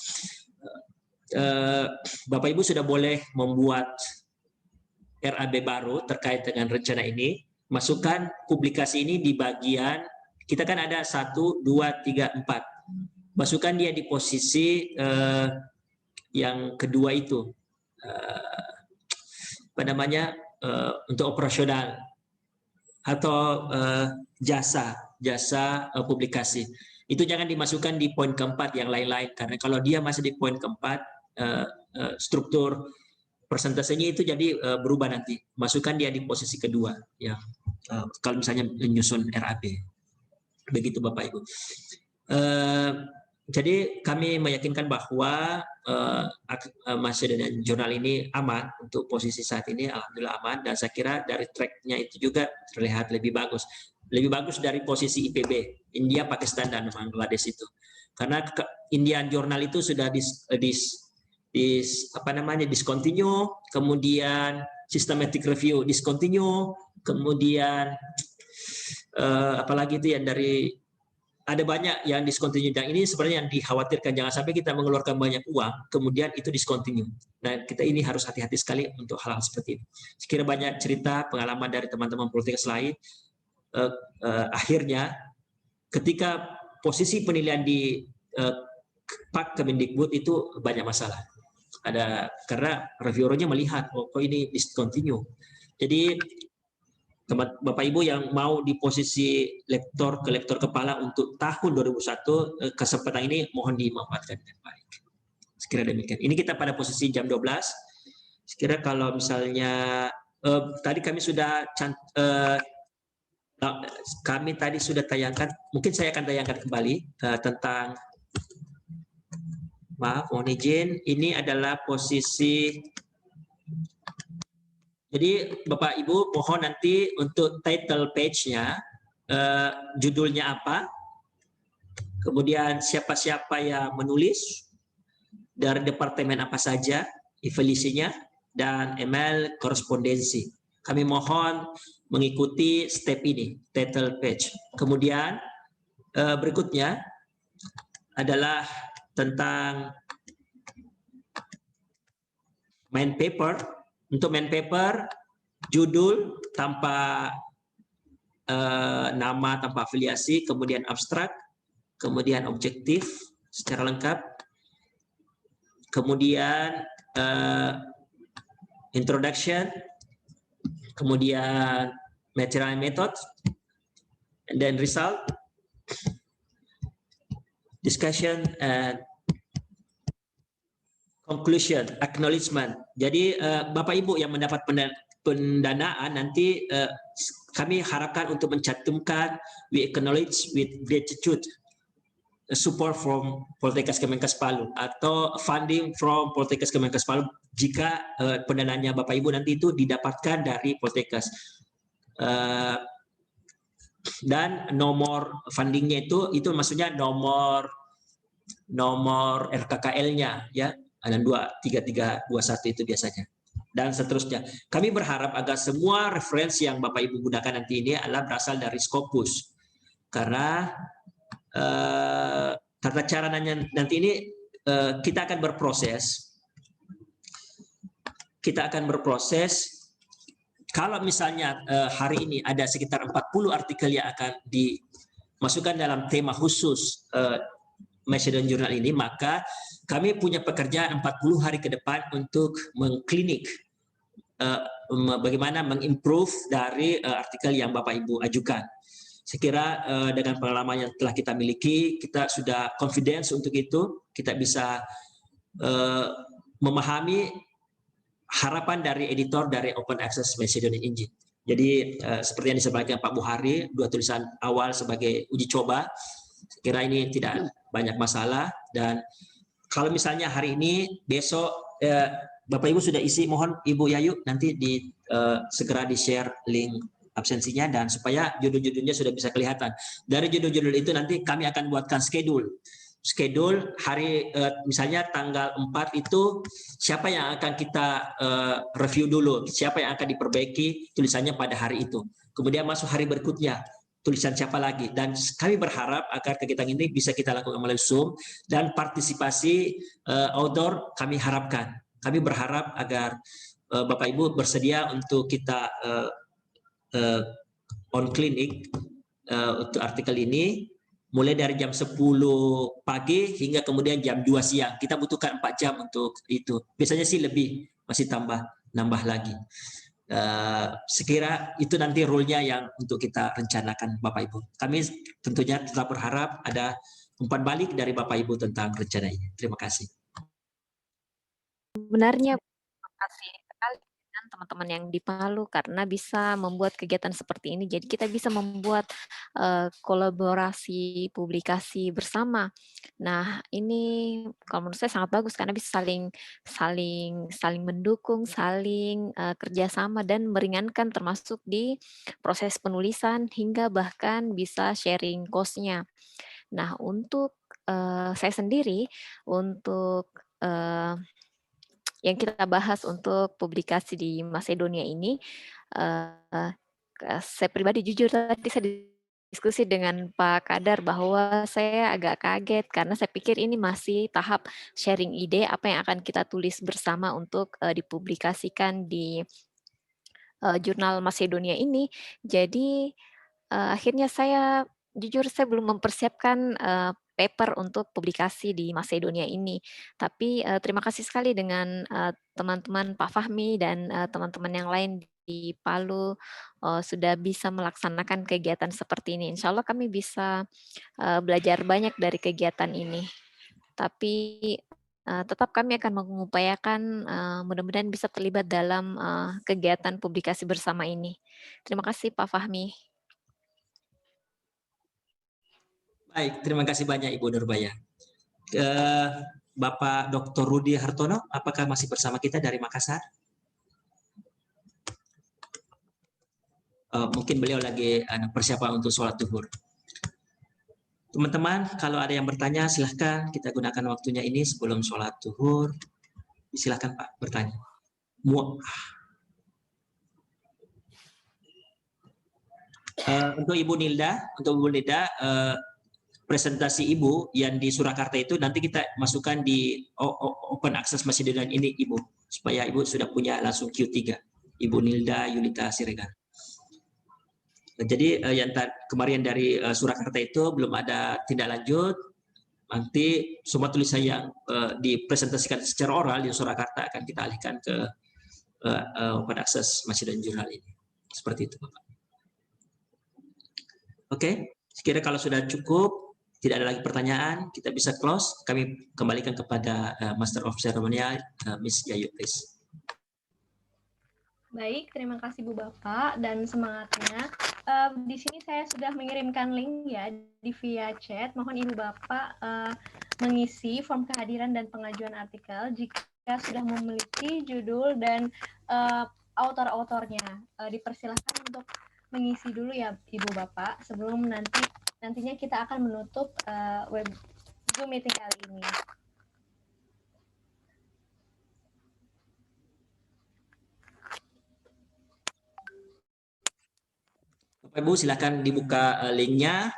Bapak Ibu sudah boleh membuat RAB baru terkait dengan rencana ini. Masukkan publikasi ini di bagian, kita kan ada 1, 2, 3, 4. Masukkan dia di posisi yang kedua itu, apa namanya, untuk operasional atau jasa publikasi. Itu jangan dimasukkan di poin keempat yang lain-lain, karena kalau dia masih di poin keempat, struktur persentasenya itu jadi berubah nanti. Masukkan dia di posisi kedua ya. Kalau misalnya menyusun RAB. Begitu Bapak Ibu. Jadi kami meyakinkan bahwa masih dengan jurnal ini aman untuk posisi saat ini, alhamdulillah aman, dan saya kira dari tracknya itu juga terlihat lebih bagus dari posisi IPB, India, Pakistan dan Bangladesh itu. Karena Indian Journal itu sudah discontinue, kemudian systematic review discontinue, kemudian apalagi itu yang dari ada banyak yang discontinue, dan ini sebenarnya yang dikhawatirkan, jangan sampai kita mengeluarkan banyak uang kemudian itu discontinue. Nah, kita ini harus hati-hati sekali untuk hal-hal seperti ini. Sekira banyak cerita pengalaman dari teman-teman politik lain, akhirnya ketika posisi penilaian di Pak Kemendikbud itu banyak masalah. Karena reviewernya melihat kok ini discontinue. Jadi Bapak Ibu yang mau di posisi lektor kepala untuk tahun 2001, kesempatan ini mohon dimanfaatkan dengan baik. Sekira demikian. Ini kita pada posisi jam 12. Sekira kalau misalnya tadi kami sudah tayangkan, mungkin saya akan tayangkan kembali tentang, maaf, mohon izin, ini adalah posisi. Jadi Bapak Ibu mohon nanti untuk title page-nya, judulnya apa, kemudian siapa-siapa yang menulis, dari departemen apa saja, evaluasinya, dan email korespondensi. Kami mohon mengikuti step ini, title page. Kemudian berikutnya adalah tentang main paper. Untuk main paper, judul tanpa nama, tanpa afiliasi, kemudian abstrak, kemudian objektif secara lengkap, kemudian introduction, kemudian material method, and then result, discussion, and conclusion, acknowledgement. Jadi Bapak Ibu yang mendapat pendanaan nanti kami harapkan untuk mencantumkan we acknowledge with gratitude support from Poltekkes Kemenkes Palu atau funding from Poltekkes Kemenkes Palu jika pendanaannya Bapak Ibu nanti itu didapatkan dari Poltekkes. Dan nomor fundingnya itu maksudnya nomor RKKL-nya ya, ada 23321 itu biasanya dan seterusnya. Kami berharap agar semua referensi yang Bapak Ibu gunakan nanti ini adalah berasal dari Scopus, karena tata cara nanti ini kita akan berproses. Kalau misalnya hari ini ada sekitar 40 artikel yang akan dimasukkan dalam tema khusus Macedon Journal ini, maka kami punya pekerjaan 40 hari ke depan untuk mengklinik bagaimana mengimprove dari artikel yang Bapak Ibu ajukan. Saya kira dengan pengalaman yang telah kita miliki, kita sudah confidence untuk itu, kita bisa memahami harapan dari editor dari Open Access Macedonian Engine. Jadi seperti yang disampaikan Pak Buhari, 2 tulisan awal sebagai uji coba, saya kira ini tidak banyak masalah. Dan kalau misalnya hari ini, besok Bapak Ibu sudah isi, mohon Ibu Yayu nanti segera di-share link absensinya dan supaya judul-judulnya sudah bisa kelihatan. Dari judul-judul itu nanti kami akan buatkan schedule hari misalnya tanggal 4 itu siapa yang akan kita review dulu, siapa yang akan diperbaiki tulisannya pada hari itu. Kemudian masuk hari berikutnya, tulisan siapa lagi, dan kami berharap agar kegiatan ini bisa kita lakukan melalui Zoom dan partisipasi outdoor kami harapkan. Kami berharap agar Bapak Ibu bersedia untuk kita on clinic untuk artikel ini mulai dari jam 10 pagi hingga kemudian jam 2 siang. Kita butuhkan 4 jam untuk itu. Biasanya sih lebih, masih nambah lagi. Sekira itu nanti rule-nya yang untuk kita rencanakan Bapak Ibu. Kami tentunya tetap berharap ada umpan balik dari Bapak Ibu tentang rencana ini. Terima kasih. Sebenarnya terima kasih sekali dengan teman-teman yang di Palu karena bisa membuat kegiatan seperti ini. Jadi kita bisa membuat kolaborasi publikasi bersama. Nah, ini kalau menurut saya sangat bagus karena bisa saling mendukung, saling kerjasama dan meringankan termasuk di proses penulisan hingga bahkan bisa sharing cost-nya. Nah, untuk saya sendiri untuk yang kita bahas untuk publikasi di Macedonia ini, saya pribadi jujur tadi saya diskusi dengan Pak Kadar bahwa saya agak kaget karena saya pikir ini masih tahap sharing ide apa yang akan kita tulis bersama untuk dipublikasikan di jurnal Macedonia ini. Jadi akhirnya saya jujur saya belum mempersiapkan paper untuk publikasi di Macedonia ini. Tapi terima kasih sekali dengan teman-teman Pak Fahmi dan teman-teman yang lain di Palu sudah bisa melaksanakan kegiatan seperti ini. Insya Allah kami bisa belajar banyak dari kegiatan ini. Tapi tetap kami akan mengupayakan mudah-mudahan bisa terlibat dalam kegiatan publikasi bersama ini. Terima kasih Pak Fahmi. Baik, terima kasih banyak Ibu Nurbaya. Bapak Dr. Rudi Hartono, apakah masih bersama kita dari Makassar? Mungkin beliau lagi persiapan untuk sholat zuhur. Teman-teman, kalau ada yang bertanya, silahkan kita gunakan waktunya ini sebelum sholat zuhur. Silahkan Pak bertanya. Untuk Ibu Nilda, presentasi Ibu yang di Surakarta itu nanti kita masukkan di Open Access Macedonian ini Ibu. supaya Ibu sudah punya langsung Q3. Ibu Nilda Yulita Siregar. Jadi yang kemarin dari Surakarta itu belum ada tindak lanjut. Nanti semua tulisan yang dipresentasikan secara oral di Surakarta akan kita alihkan ke pada akses masjid dan jurnal ini. Seperti itu, Bapak. Oke, sekiranya kalau sudah cukup, tidak ada lagi pertanyaan, kita bisa close. Kami kembalikan kepada Master of Ceremonial, Miss Yayu, please. Baik, terima kasih Bu Bapak dan semangatnya. Di sini saya sudah mengirimkan link ya di via chat. Mohon Ibu Bapak mengisi form kehadiran dan pengajuan artikel jika sudah memiliki judul dan autor-autornya. Dipersilahkan untuk mengisi dulu ya Ibu Bapak sebelum nantinya kita akan menutup web Zoom meeting kali ini. Bapak Ibu silakan dibuka linknya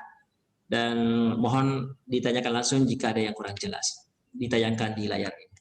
dan mohon ditanyakan langsung jika ada yang kurang jelas. Ditayangkan di layar ini.